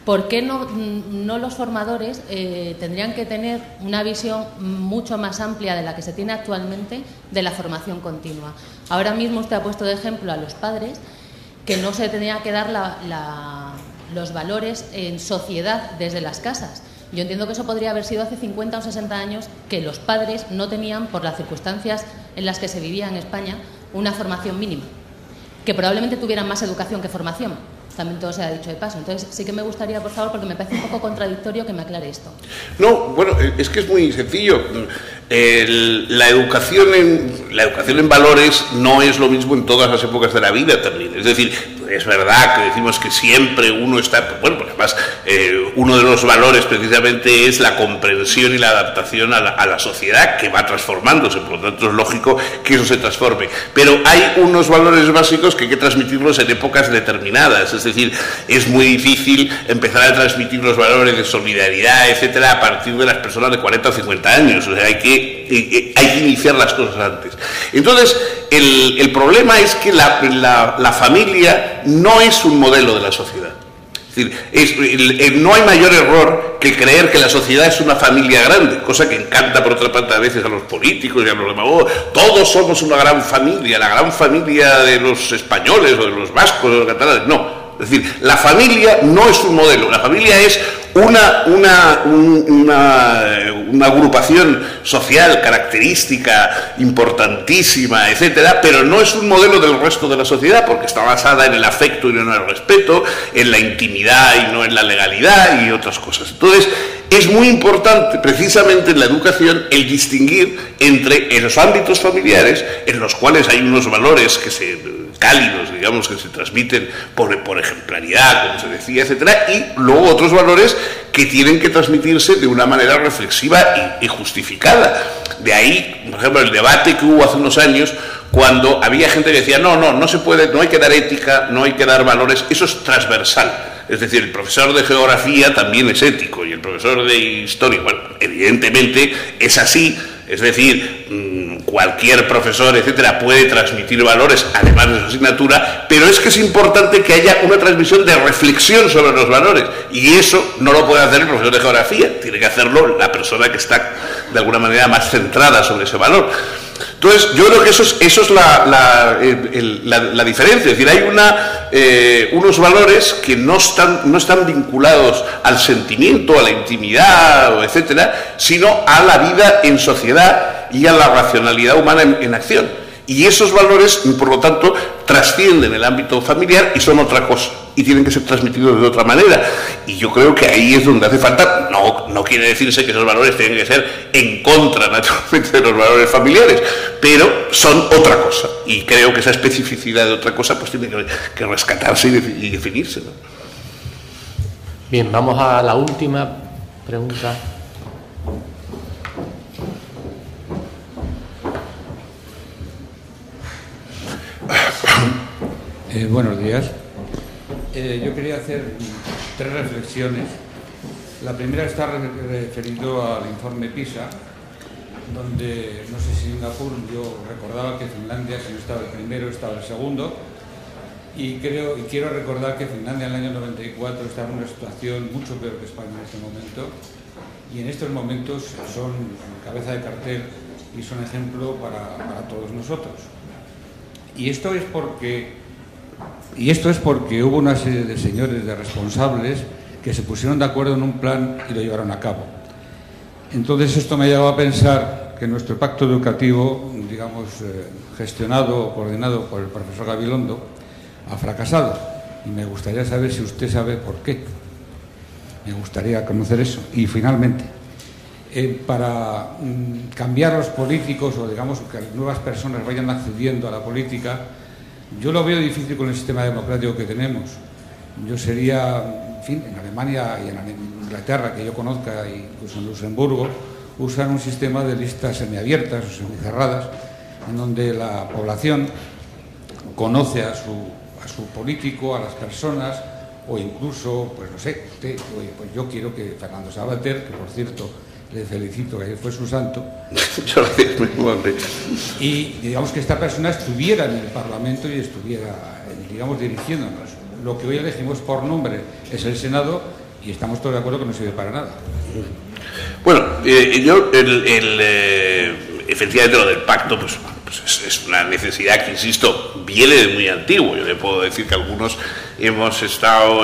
¿por qué no los formadores tendrían que tener una visión mucho más amplia de la que se tiene actualmente de la formación continua? Ahora mismo usted ha puesto de ejemplo a los padres que no se tendría que dar los valores en sociedad desde las casas. Yo entiendo que eso podría haber sido hace 50 o 60 años, que los padres no tenían, por las circunstancias en las que se vivía en España, una formación mínima, que probablemente tuvieran más educación que formación. También todo se ha dicho de paso. Entonces sí que me gustaría, por favor, porque me parece un poco contradictorio, que me aclare esto. No, bueno, es que es muy sencillo. La educación en valores no es lo mismo en todas las épocas de la vida también. Es decir, es verdad que decimos que siempre uno está... Bueno, porque además uno de los valores precisamente es la comprensión y la adaptación a la sociedad, que va transformándose. Por lo tanto, es lógico que eso se transforme. Pero hay unos valores básicos que hay que transmitirlos en épocas determinadas. Es decir, es muy difícil empezar a transmitir los valores de solidaridad, etcétera, a partir de las personas de 40 o 50 años. O sea, hay que iniciar las cosas antes. Entonces, el problema es que la familia no es un modelo de la sociedad. Es decir, no hay mayor error que creer que la sociedad es una familia grande, cosa que encanta por otra parte a veces a los políticos y a los demagogos. Todos somos una gran familia, la gran familia de los españoles o de los vascos o de los catalanes. No. Es decir, la familia no es un modelo, la familia es una agrupación social característica, importantísima, etcétera, pero no es un modelo del resto de la sociedad, porque está basada en el afecto y no en el respeto, en la intimidad y no en la legalidad y otras cosas. Entonces, es muy importante, precisamente en la educación, el distinguir entre esos ámbitos familiares en los cuales hay unos valores cálidos, digamos, que se transmiten por ejemplaridad, como se decía, etcétera, y luego otros valores que tienen que transmitirse de una manera reflexiva y justificada. De ahí, por ejemplo, el debate que hubo hace unos años, cuando había gente que decía, no se puede, no hay que dar ética, no hay que dar valores, eso es transversal. Es decir, el profesor de geografía también es ético, y el profesor de historia, bueno, evidentemente es así. Es decir, cualquier profesor, etcétera, puede transmitir valores, además de su asignatura, pero es que es importante que haya una transmisión de reflexión sobre los valores, y eso no lo puede hacer el profesor de geografía, tiene que hacerlo la persona que está de alguna manera más centrada sobre ese valor. Entonces, yo creo que eso es la diferencia. Es decir, hay unos valores que no están vinculados al sentimiento, a la intimidad, etcétera, sino a la vida en sociedad y a la racionalidad humana en acción. Y esos valores, por lo tanto, trascienden el ámbito familiar y son otra cosa, y tienen que ser transmitidos de otra manera. Y yo creo que ahí es donde hace falta, no quiere decirse que esos valores tienen que ser en contra, naturalmente, de los valores familiares, pero son otra cosa. Y creo que esa especificidad de otra cosa pues tiene que rescatarse y definirse, ¿no? Bien, vamos a la última pregunta. Buenos días. Yo quería hacer 3 reflexiones. La primera está referido al informe PISA, donde, no sé si Singapur, yo recordaba que Finlandia, si no estaba el primero, estaba el segundo, y quiero recordar que Finlandia en el año 94 estaba en una situación mucho peor que España en este momento, y en estos momentos son cabeza de cartel y son ejemplo para todos nosotros. Y esto es porque hubo una serie de señores, de responsables, que se pusieron de acuerdo en un plan y lo llevaron a cabo. Entonces esto me llevaba a pensar que nuestro pacto educativo, digamos, gestionado o coordinado por el profesor Gabilondo, ha fracasado. Y me gustaría saber si usted sabe por qué. Me gustaría conocer eso. Y finalmente, para cambiar los políticos o digamos que nuevas personas vayan accediendo a la política, yo lo veo difícil con el sistema democrático que tenemos. Yo sería, en fin, en Alemania y en Inglaterra, que yo conozca, incluso en Luxemburgo, usan un sistema de listas semiabiertas o semicerradas, en donde la población conoce a su político, a las personas, o incluso, pues no sé, usted, pues yo quiero que Fernando Savater, que por cierto le felicito, que ayer fue su santo, y digamos que esta persona estuviera en el Parlamento y estuviera, digamos, dirigiéndonos. Lo que hoy elegimos por nombre es el Senado y estamos todos de acuerdo que no sirve para nada. Bueno, efectivamente lo del pacto pues es una necesidad que, insisto, viene de muy antiguo. Yo le puedo decir que algunos hemos estado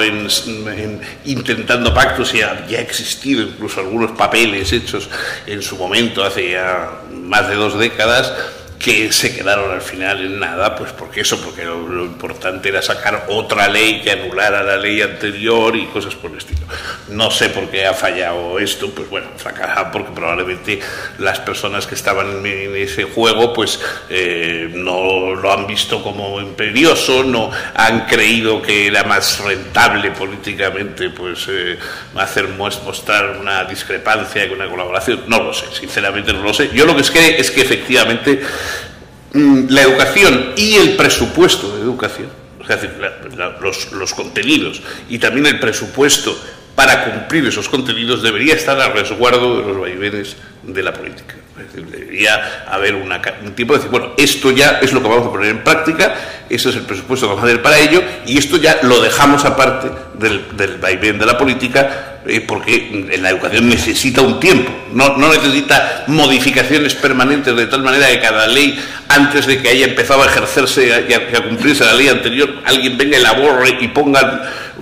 intentando pactos y ya existido incluso algunos papeles hechos en su momento, hace ya más de 2 décadas, que se quedaron al final en nada, pues porque lo importante era sacar otra ley que anulara la ley anterior y cosas por el estilo. No sé por qué ha fallado esto, pues bueno, fracasado porque probablemente las personas que estaban en ese juego pues no lo han visto como imperioso, no han creído que era más rentable políticamente pues mostrar una discrepancia que una colaboración. No lo sé, sinceramente no lo sé. Yo lo que sé es que efectivamente la educación y el presupuesto de educación, es decir, los contenidos y también el presupuesto para cumplir esos contenidos debería estar a resguardo de los vaivenes de la política. Es decir, debería haber un tipo de decir, bueno, esto ya es lo que vamos a poner en práctica, ese es el presupuesto que vamos a hacer para ello, y esto ya lo dejamos aparte del vaivén de la política, porque la educación necesita un tiempo, no necesita modificaciones permanentes de tal manera que cada ley, antes de que haya empezado a ejercerse y a cumplirse la ley anterior, alguien venga y la borre y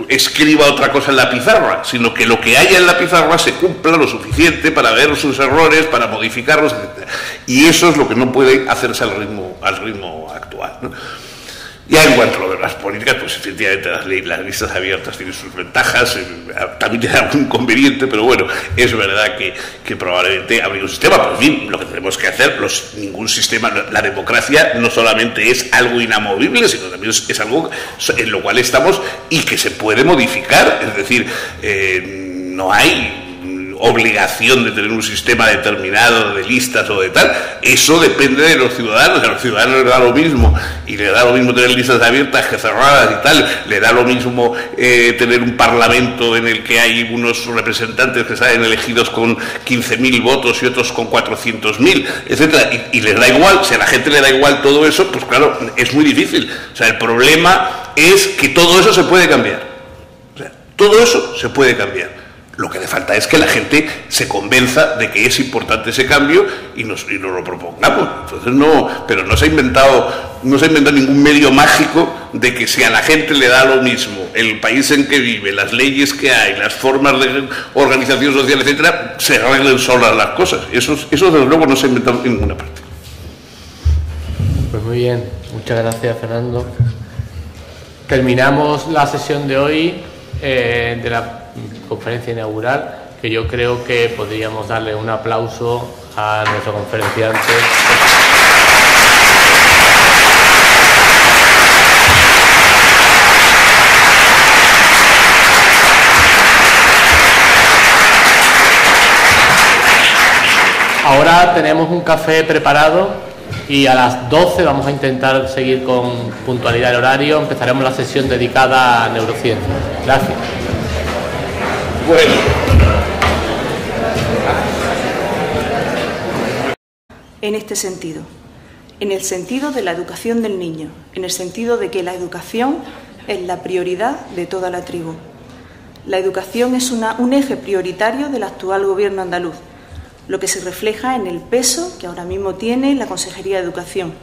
escriba otra cosa en la pizarra, sino que lo que haya en la pizarra se cumpla lo suficiente para ver sus errores, para modificarlos, etc. Y eso es lo que no puede hacerse al ritmo actual, ¿no? Ya en cuanto a lo de las políticas, pues efectivamente las listas abiertas tienen sus ventajas, también tienen algún inconveniente, pero bueno, es verdad que probablemente habría un sistema, pero en fin, lo que tenemos que hacer, ningún sistema, la democracia no solamente es algo inamovible, sino también es algo en lo cual estamos y que se puede modificar, es decir, no hay obligación de tener un sistema determinado de listas o de tal, eso depende de los ciudadanos. A los ciudadanos les da lo mismo, y les da lo mismo tener listas abiertas que cerradas y tal, le da lo mismo tener un parlamento en el que hay unos representantes que salen elegidos con 15.000 votos y otros con 400.000, etcétera, y les da igual. Si a la gente le da igual todo eso, pues claro, es muy difícil. O sea, el problema es que todo eso se puede cambiar. O sea, todo eso se puede cambiar. Lo que le falta es que la gente se convenza de que es importante ese cambio y nos lo propongamos. Entonces pero no se ha inventado ningún medio mágico de que si a la gente le da lo mismo el país en que vive, las leyes que hay, las formas de organización social, etcétera, se arreglen solas las cosas. Eso desde luego no se ha inventado en ninguna parte. Pues muy bien, muchas gracias, Fernando. Terminamos la sesión de hoy de la conferencia inaugural, que yo creo que podríamos darle un aplauso a nuestro conferenciante. Ahora tenemos un café preparado y a las 12 vamos a intentar seguir con puntualidad el horario. Empezaremos la sesión dedicada a neurociencia. Gracias. Bueno. En este sentido, en el sentido de la educación del niño, en el sentido de que la educación es la prioridad de toda la tribu. La educación es un eje prioritario del actual gobierno andaluz, lo que se refleja en el peso que ahora mismo tiene la Consejería de Educación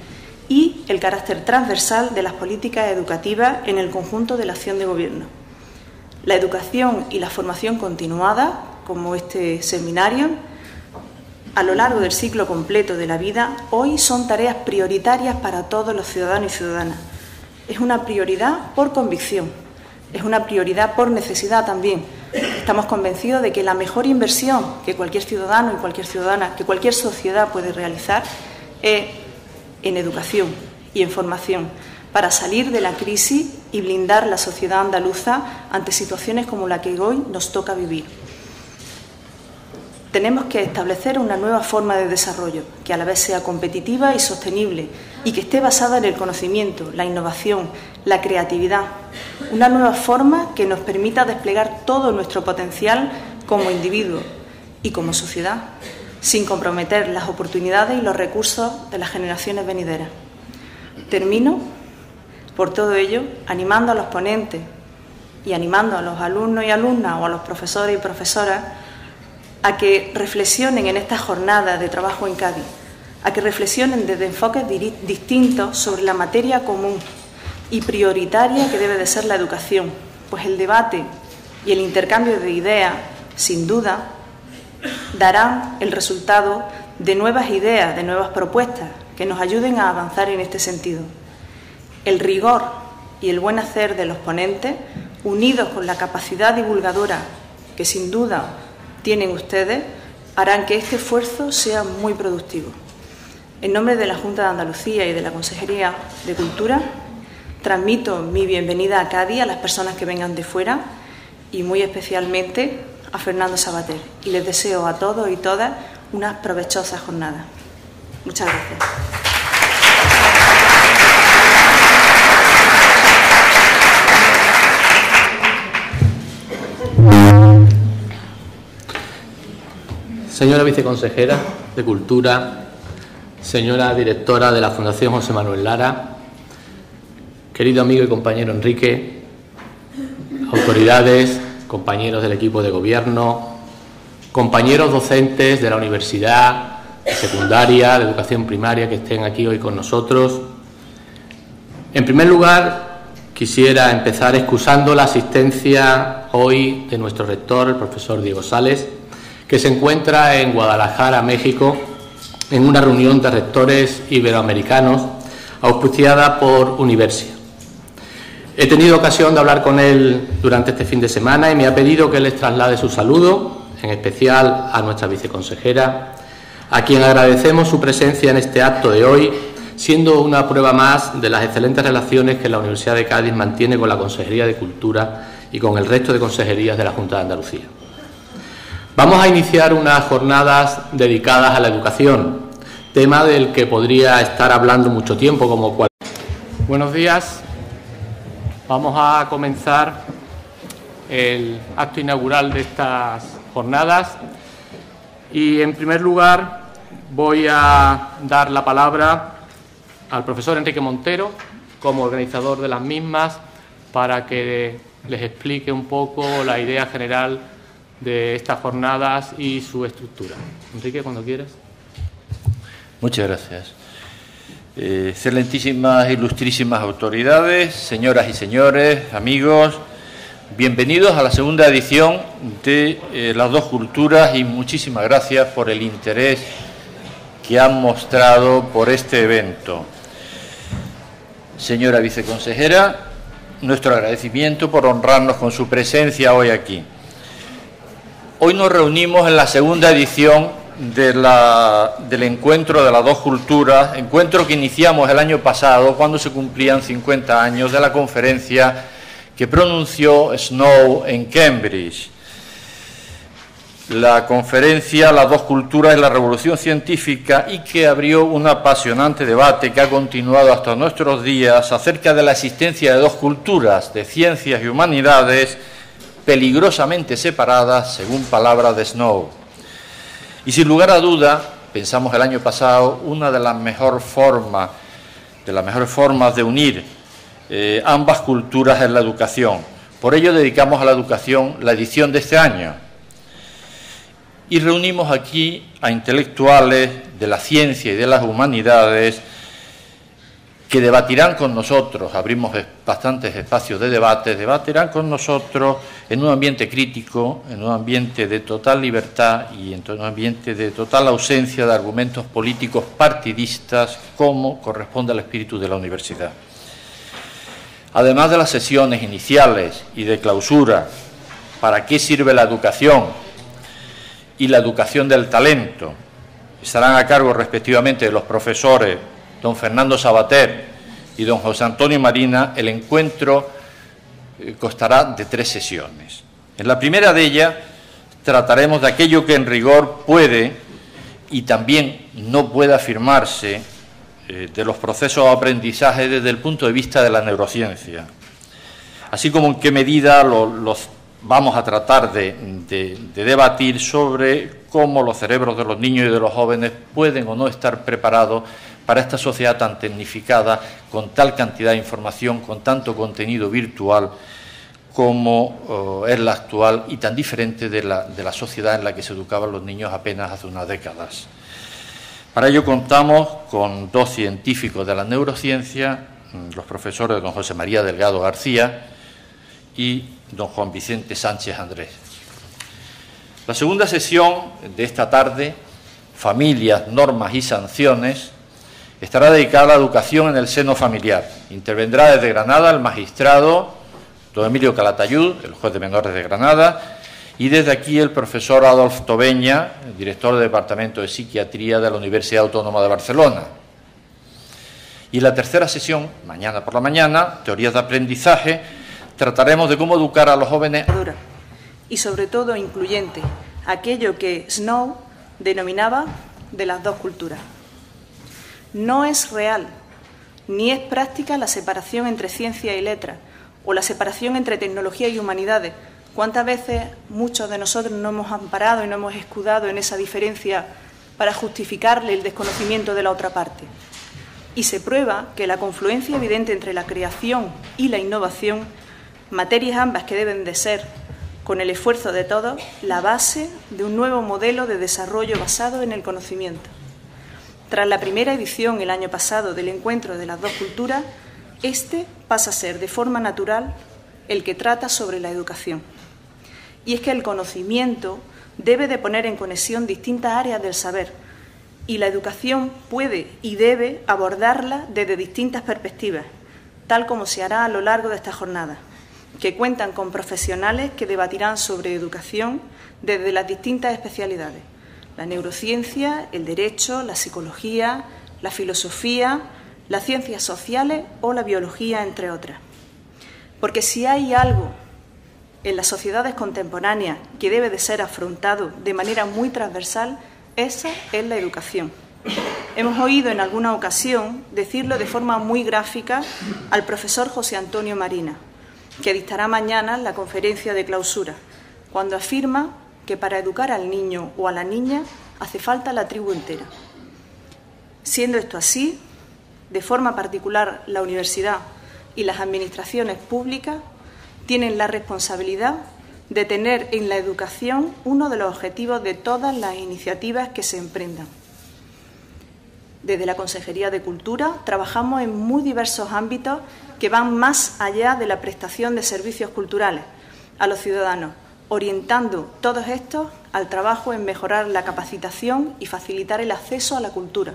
y el carácter transversal de las políticas educativas en el conjunto de la acción de gobierno. La educación y la formación continuada, como este seminario, a lo largo del ciclo completo de la vida, hoy son tareas prioritarias para todos los ciudadanos y ciudadanas. Es una prioridad por convicción, es una prioridad por necesidad también. Estamos convencidos de que la mejor inversión que cualquier ciudadano y cualquier ciudadana, que cualquier sociedad puede realizar es en educación y en formación, para salir de la crisis y blindar la sociedad andaluza ante situaciones como la que hoy nos toca vivir. Tenemos que establecer una nueva forma de desarrollo, que a la vez sea competitiva y sostenible, y que esté basada en el conocimiento, la innovación, la creatividad. Una nueva forma que nos permita desplegar todo nuestro potencial como individuo y como sociedad, sin comprometer las oportunidades y los recursos de las generaciones venideras. Termino, por todo ello, animando a los ponentes y animando a los alumnos y alumnas o a los profesores y profesoras a que reflexionen en esta jornada de trabajo en Cádiz, a que reflexionen desde enfoques distintos sobre la materia común y prioritaria que debe de ser la educación, pues el debate y el intercambio de ideas, sin duda, darán el resultado de nuevas ideas, de nuevas propuestas que nos ayuden a avanzar en este sentido. El rigor y el buen hacer de los ponentes, unidos con la capacidad divulgadora que sin duda tienen ustedes, harán que este esfuerzo sea muy productivo. En nombre de la Junta de Andalucía y de la Consejería de Cultura, transmito mi bienvenida a Cádiz a las personas que vengan de fuera y muy especialmente a Fernando Sabater. Y les deseo a todos y todas unas provechosas jornadas. Muchas gracias. Señora viceconsejera de Cultura, señora directora de la Fundación José Manuel Lara, querido amigo y compañero Enrique, autoridades, compañeros del equipo de gobierno, compañeros docentes de la universidad, de secundaria, de educación primaria que estén aquí hoy con nosotros. En primer lugar, quisiera empezar excusando la asistencia hoy de nuestro rector, el profesor Diego Sales, que se encuentra en Guadalajara, México, en una reunión de rectores iberoamericanos auspiciada por Universia. He tenido ocasión de hablar con él durante este fin de semana y me ha pedido que les traslade su saludo, en especial a nuestra viceconsejera, a quien agradecemos su presencia en este acto de hoy, siendo una prueba más de las excelentes relaciones que la Universidad de Cádiz mantiene con la Consejería de Cultura y con el resto de consejerías de la Junta de Andalucía. Vamos a iniciar unas jornadas dedicadas a la educación, tema del que podría estar hablando mucho tiempo como cual. Buenos días. Vamos a comenzar el acto inaugural de estas jornadas y, en primer lugar, voy a dar la palabra al profesor Enrique Montero, como organizador de las mismas, para que les explique un poco la idea general de estas jornadas y su estructura. Enrique, cuando quieras. Muchas gracias. Excelentísimas, ilustrísimas autoridades, señoras y señores, amigos, bienvenidos a la segunda edición de Las Dos Culturas y muchísimas gracias por el interés que han mostrado por este evento. Señora viceconsejera, nuestro agradecimiento por honrarnos con su presencia hoy aquí. Hoy nos reunimos en la segunda edición del encuentro de las dos culturas, encuentro que iniciamos el año pasado cuando se cumplían 50 años de la conferencia que pronunció Snow en Cambridge. la conferencia Las dos culturas y la revolución científica, y que abrió un apasionante debate que ha continuado hasta nuestros días acerca de la existencia de dos culturas de ciencias y humanidades peligrosamente separadas, según palabras de Snow. Y sin lugar a duda, pensamos el año pasado, una de las mejores formas de unir ambas culturas es la educación. Por ello dedicamos a la educación la edición de este año. Y reunimos aquí a intelectuales de la ciencia y de las humanidades que debatirán con nosotros, abrimos bastantes espacios de debate, debatirán con nosotros en un ambiente crítico, en un ambiente de total libertad y en un ambiente de total ausencia de argumentos políticos partidistas, como corresponde al espíritu de la universidad. Además de las sesiones iniciales y de clausura, ¿para qué sirve la educación? Y la educación del talento, estarán a cargo respectivamente de los profesores don Fernando Sabater y don José Antonio Marina. El encuentro constará de 3 sesiones. En la primera de ellas trataremos de aquello que en rigor puede y también no puede afirmarse de los procesos de aprendizaje desde el punto de vista de la neurociencia, así como en qué medida los vamos a tratar de debatir sobre cómo los cerebros de los niños y de los jóvenes pueden o no estar preparados para esta sociedad tan tecnificada, con tal cantidad de información, con tanto contenido virtual como es la actual y tan diferente de la sociedad en la que se educaban los niños apenas hace unas décadas. Para ello contamos con 2 científicos de la neurociencia, los profesores don José María Delgado García y don Juan Vicente Sánchez Andrés. La segunda sesión de esta tarde, Familias, Normas y Sanciones, estará dedicada a la educación en el seno familiar. Intervendrá desde Granada el magistrado don Emilio Calatayud, el juez de menores de Granada, y desde aquí el profesor Adolf Tobeña, el director del Departamento de Psiquiatría de la Universidad Autónoma de Barcelona. Y la tercera sesión, mañana por la mañana, Teorías de aprendizaje, trataremos de cómo educar a los jóvenes. Y sobre todo incluyente, aquello que Snow denominaba de las dos culturas. No es real, ni es práctica la separación entre ciencia y letra, o la separación entre tecnología y humanidades. ¿Cuántas veces muchos de nosotros nos hemos amparado y nos hemos escudado en esa diferencia para justificarle el desconocimiento de la otra parte? Y se prueba que la confluencia evidente entre la creación y la innovación, materias ambas que deben de ser, con el esfuerzo de todos, la base de un nuevo modelo de desarrollo basado en el conocimiento. Tras la primera edición el año pasado del encuentro de las dos culturas, este pasa a ser de forma natural el que trata sobre la educación. Y es que el conocimiento debe de poner en conexión distintas áreas del saber, y la educación puede y debe abordarla desde distintas perspectivas, tal como se hará a lo largo de esta jornada, que cuentan con profesionales que debatirán sobre educación desde las distintas especialidades: la neurociencia, el derecho, la psicología, la filosofía, las ciencias sociales o la biología, entre otras. Porque si hay algo en las sociedades contemporáneas que debe de ser afrontado de manera muy transversal, esa es la educación. Hemos oído en alguna ocasión decirlo de forma muy gráfica al profesor José Antonio Marina, que dictará mañana la conferencia de clausura, cuando afirma que para educar al niño o a la niña hace falta la tribu entera. Siendo esto así, de forma particular la universidad y las administraciones públicas tienen la responsabilidad de tener en la educación uno de los objetivos de todas las iniciativas que se emprendan. Desde la Consejería de Cultura trabajamos en muy diversos ámbitos que van más allá de la prestación de servicios culturales a los ciudadanos, orientando todos estos al trabajo en mejorar la capacitación y facilitar el acceso a la cultura,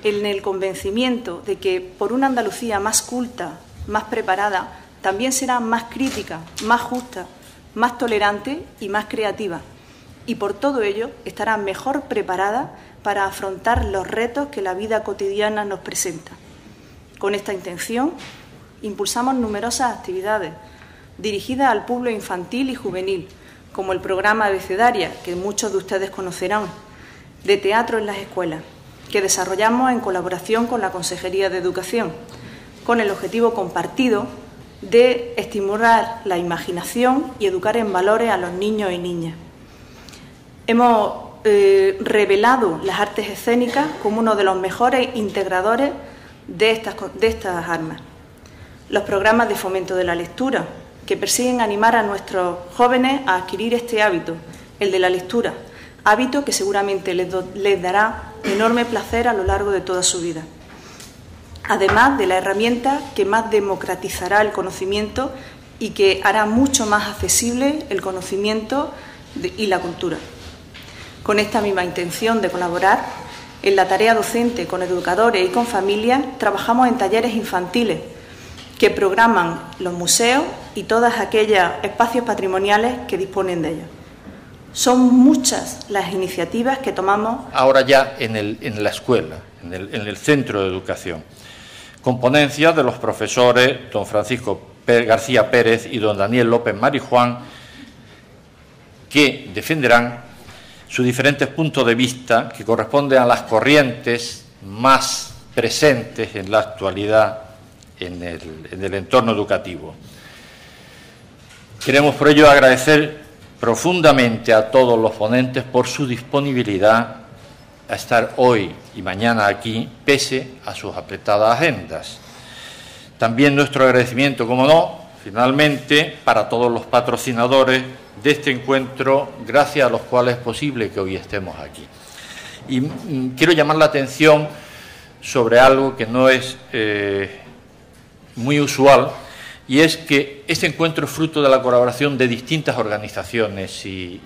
en el convencimiento de que por una Andalucía más culta, más preparada, también será más crítica, más justa, más tolerante y más creativa, y por todo ello estará mejor preparada para afrontar los retos que la vida cotidiana nos presenta. Con esta intención, impulsamos numerosas actividades dirigidas al público infantil y juvenil, como el programa Abecedaria, que muchos de ustedes conocerán, de teatro en las escuelas, que desarrollamos en colaboración con la Consejería de Educación, con el objetivo compartido de estimular la imaginación y educar en valores a los niños y niñas. Hemos revelado las artes escénicas como uno de los mejores integradores de estas armas. Los programas de fomento de la lectura, que persiguen animar a nuestros jóvenes a adquirir este hábito, el de la lectura, hábito que seguramente les dará enorme placer a lo largo de toda su vida. Además de la herramienta que más democratizará el conocimiento y que hará mucho más accesible el conocimiento y la cultura. Con esta misma intención de colaborar, en la tarea docente con educadores y con familias, trabajamos en talleres infantiles que programan los museos y todos aquellos espacios patrimoniales que disponen de ellos. Son muchas las iniciativas que tomamos. Ahora ya en la escuela, en el centro de educación, con ponencias de los profesores don Francisco García Pérez y don Daniel López Marijuán, que defenderán sus diferentes puntos de vista que corresponden a las corrientes más presentes en la actualidad en el entorno educativo. Queremos por ello agradecer profundamente a todos los ponentes por su disponibilidad a estar hoy y mañana aquí, pese a sus apretadas agendas. También nuestro agradecimiento, como no, finalmente, para todos los patrocinadores de este encuentro, gracias a los cuales es posible que hoy estemos aquí. Y quiero llamar la atención sobre algo que no es muy usual, y es que este encuentro es fruto de la colaboración de distintas organizaciones e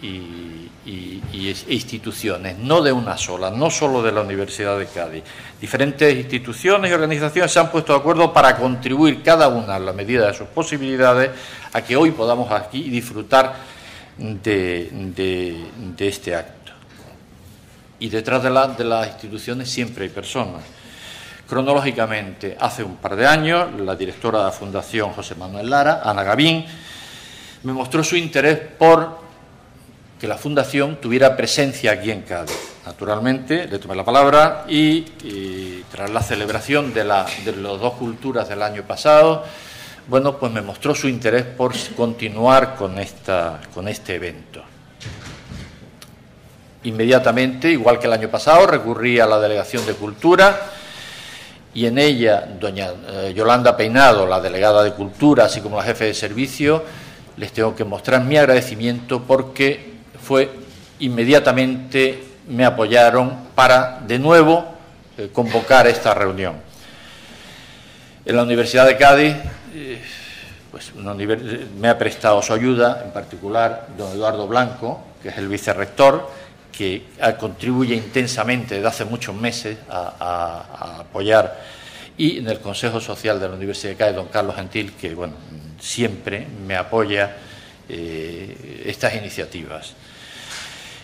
instituciones, no de una sola, no solo de la Universidad de Cádiz. Diferentes instituciones y organizaciones se han puesto de acuerdo para contribuir cada una, en la medida de sus posibilidades, a que hoy podamos aquí disfrutar de este acto. Y detrás de las instituciones siempre hay personas. Cronológicamente, hace un par de años, la directora de la Fundación José Manuel Lara, Ana Gavín, me mostró su interés por que la Fundación tuviera presencia aquí en Cádiz. Naturalmente, le tomé la palabra y tras la celebración de las dos culturas del año pasado, bueno, pues me mostró su interés por continuar con este evento. Inmediatamente, igual que el año pasado, recurrí a la Delegación de Cultura y en ella doña Yolanda Peinado, la delegada de Cultura, así como la jefe de servicio, les tengo que mostrar mi agradecimiento porque inmediatamente me apoyaron para de nuevo convocar esta reunión. En la Universidad de Cádiz pues me ha prestado su ayuda, en particular don Eduardo Blanco, que es el vicerrector, que contribuye intensamente desde hace muchos meses a apoyar, y en el Consejo Social de la Universidad de Cádiz, don Carlos Gentil, que bueno, siempre me apoya estas iniciativas.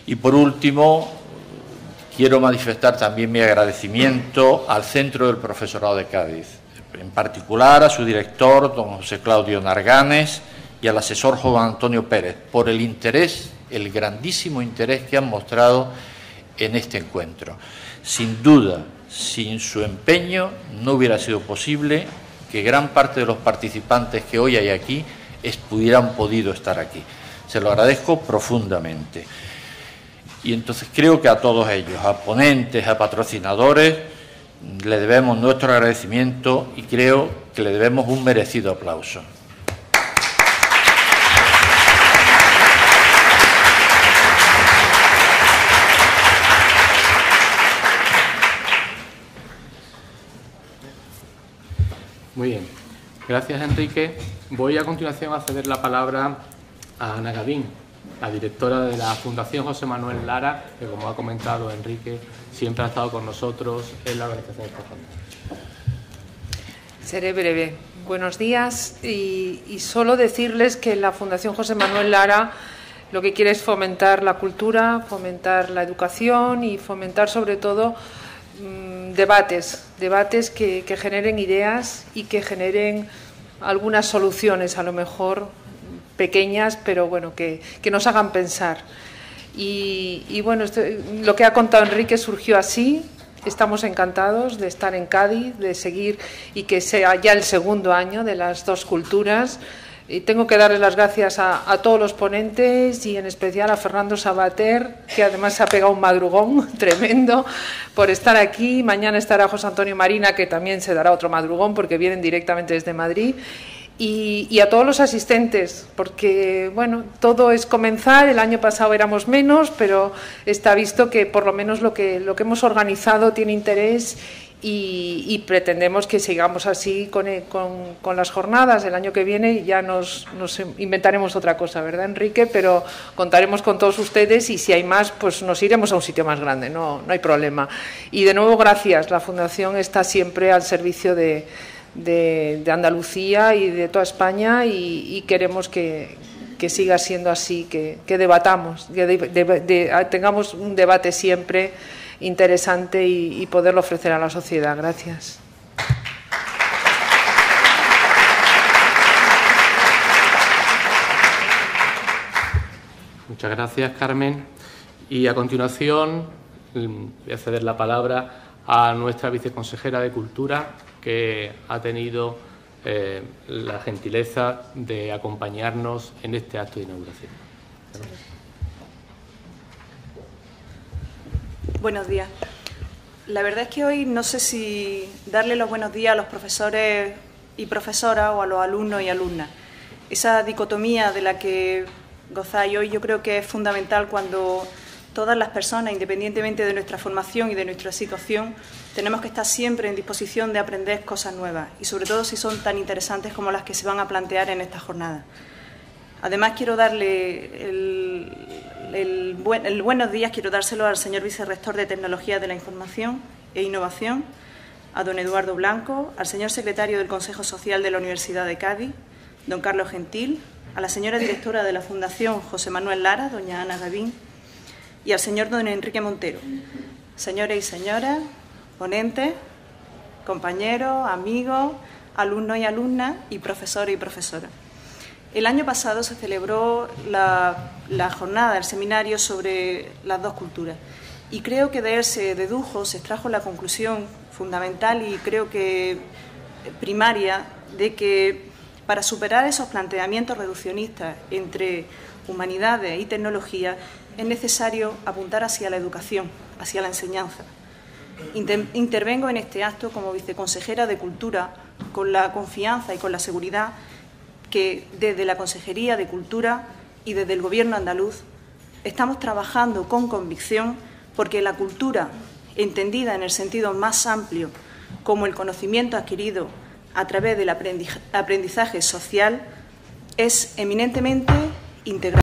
Y por último, quiero manifestar también mi agradecimiento al Centro del Profesorado de Cádiz, en particular a su director, don José Claudio Narganes, y al asesor Juan Antonio Pérez, por el interés, el grandísimo interés que han mostrado en este encuentro. Sin duda, sin su empeño, no hubiera sido posible que gran parte de los participantes que hoy hay aquí hubieran podido estar aquí. Se lo agradezco profundamente. Y entonces creo que a todos ellos, a ponentes, a patrocinadores, le debemos nuestro agradecimiento y creo que le debemos un merecido aplauso. Muy bien. Gracias, Enrique. Voy a continuación a ceder la palabra a Ana Gavín, la directora de la Fundación José Manuel Lara, que, como ha comentado Enrique, siempre ha estado con nosotros en la organización de esta jornada. Seré breve. Buenos días y solo decirles que la Fundación José Manuel Lara lo que quiere es fomentar la cultura, fomentar la educación y fomentar sobre todo debates que generen ideas y que generen algunas soluciones a lo mejor pequeñas, pero bueno, que nos hagan pensar. Y bueno, lo que ha contado Enrique surgió así. Estamos encantados de estar en Cádiz, de seguir y que sea ya el segundo año de las dos culturas. Y tengo que darles las gracias a todos los ponentes y en especial a Fernando Sabater, que además se ha pegado un madrugón tremendo por estar aquí. Mañana estará José Antonio Marina, que también se dará otro madrugón porque vienen directamente desde Madrid. Y a todos los asistentes, porque bueno, todo es comenzar. El año pasado éramos menos, pero está visto que por lo menos lo que hemos organizado tiene interés y pretendemos que sigamos así con las jornadas. El año que viene ya nos inventaremos otra cosa, ¿verdad, Enrique? Pero contaremos con todos ustedes y si hay más, pues nos iremos a un sitio más grande, no hay problema. Y de nuevo, gracias. La Fundación está siempre al servicio de Andalucía y de toda España y queremos que siga siendo así, que debatamos, que tengamos un debate siempre interesante y poderlo ofrecer a la sociedad. Gracias. Muchas gracias, Carmen. Y a continuación voy a ceder la palabra a nuestra viceconsejera de Cultura, que ha tenido la gentileza de acompañarnos en este acto de inauguración. Buenos días. La verdad es que hoy no sé si darle los buenos días a los profesores y profesoras o a los alumnos y alumnas. Esa dicotomía de la que gozáis hoy yo creo que es fundamental cuando todas las personas, independientemente de nuestra formación y de nuestra situación, tenemos que estar siempre en disposición de aprender cosas nuevas y sobre todo si son tan interesantes como las que se van a plantear en esta jornada. Además quiero darle el buenos días, quiero dárselo al señor vicerrector de Tecnología de la Información e Innovación, a don Eduardo Blanco, al señor secretario del Consejo Social de la Universidad de Cádiz, don Carlos Gentil, a la señora directora de la Fundación José Manuel Lara, doña Ana Gavín, y al señor don Enrique Montero. Señores y señoras, ponentes, compañeros, amigos, alumnos y alumnas y profesores y profesoras. El año pasado se celebró la jornada, el seminario sobre las dos culturas y creo que de él se dedujo, se extrajo la conclusión fundamental y creo que primaria de que para superar esos planteamientos reduccionistas entre humanidades y tecnología es necesario apuntar hacia la educación, hacia la enseñanza. Intervengo en este acto como viceconsejera de Cultura con la confianza y con la seguridad que desde la Consejería de Cultura y desde el Gobierno andaluz estamos trabajando con convicción porque la cultura, entendida en el sentido más amplio como el conocimiento adquirido a través del aprendizaje social, es eminentemente integral.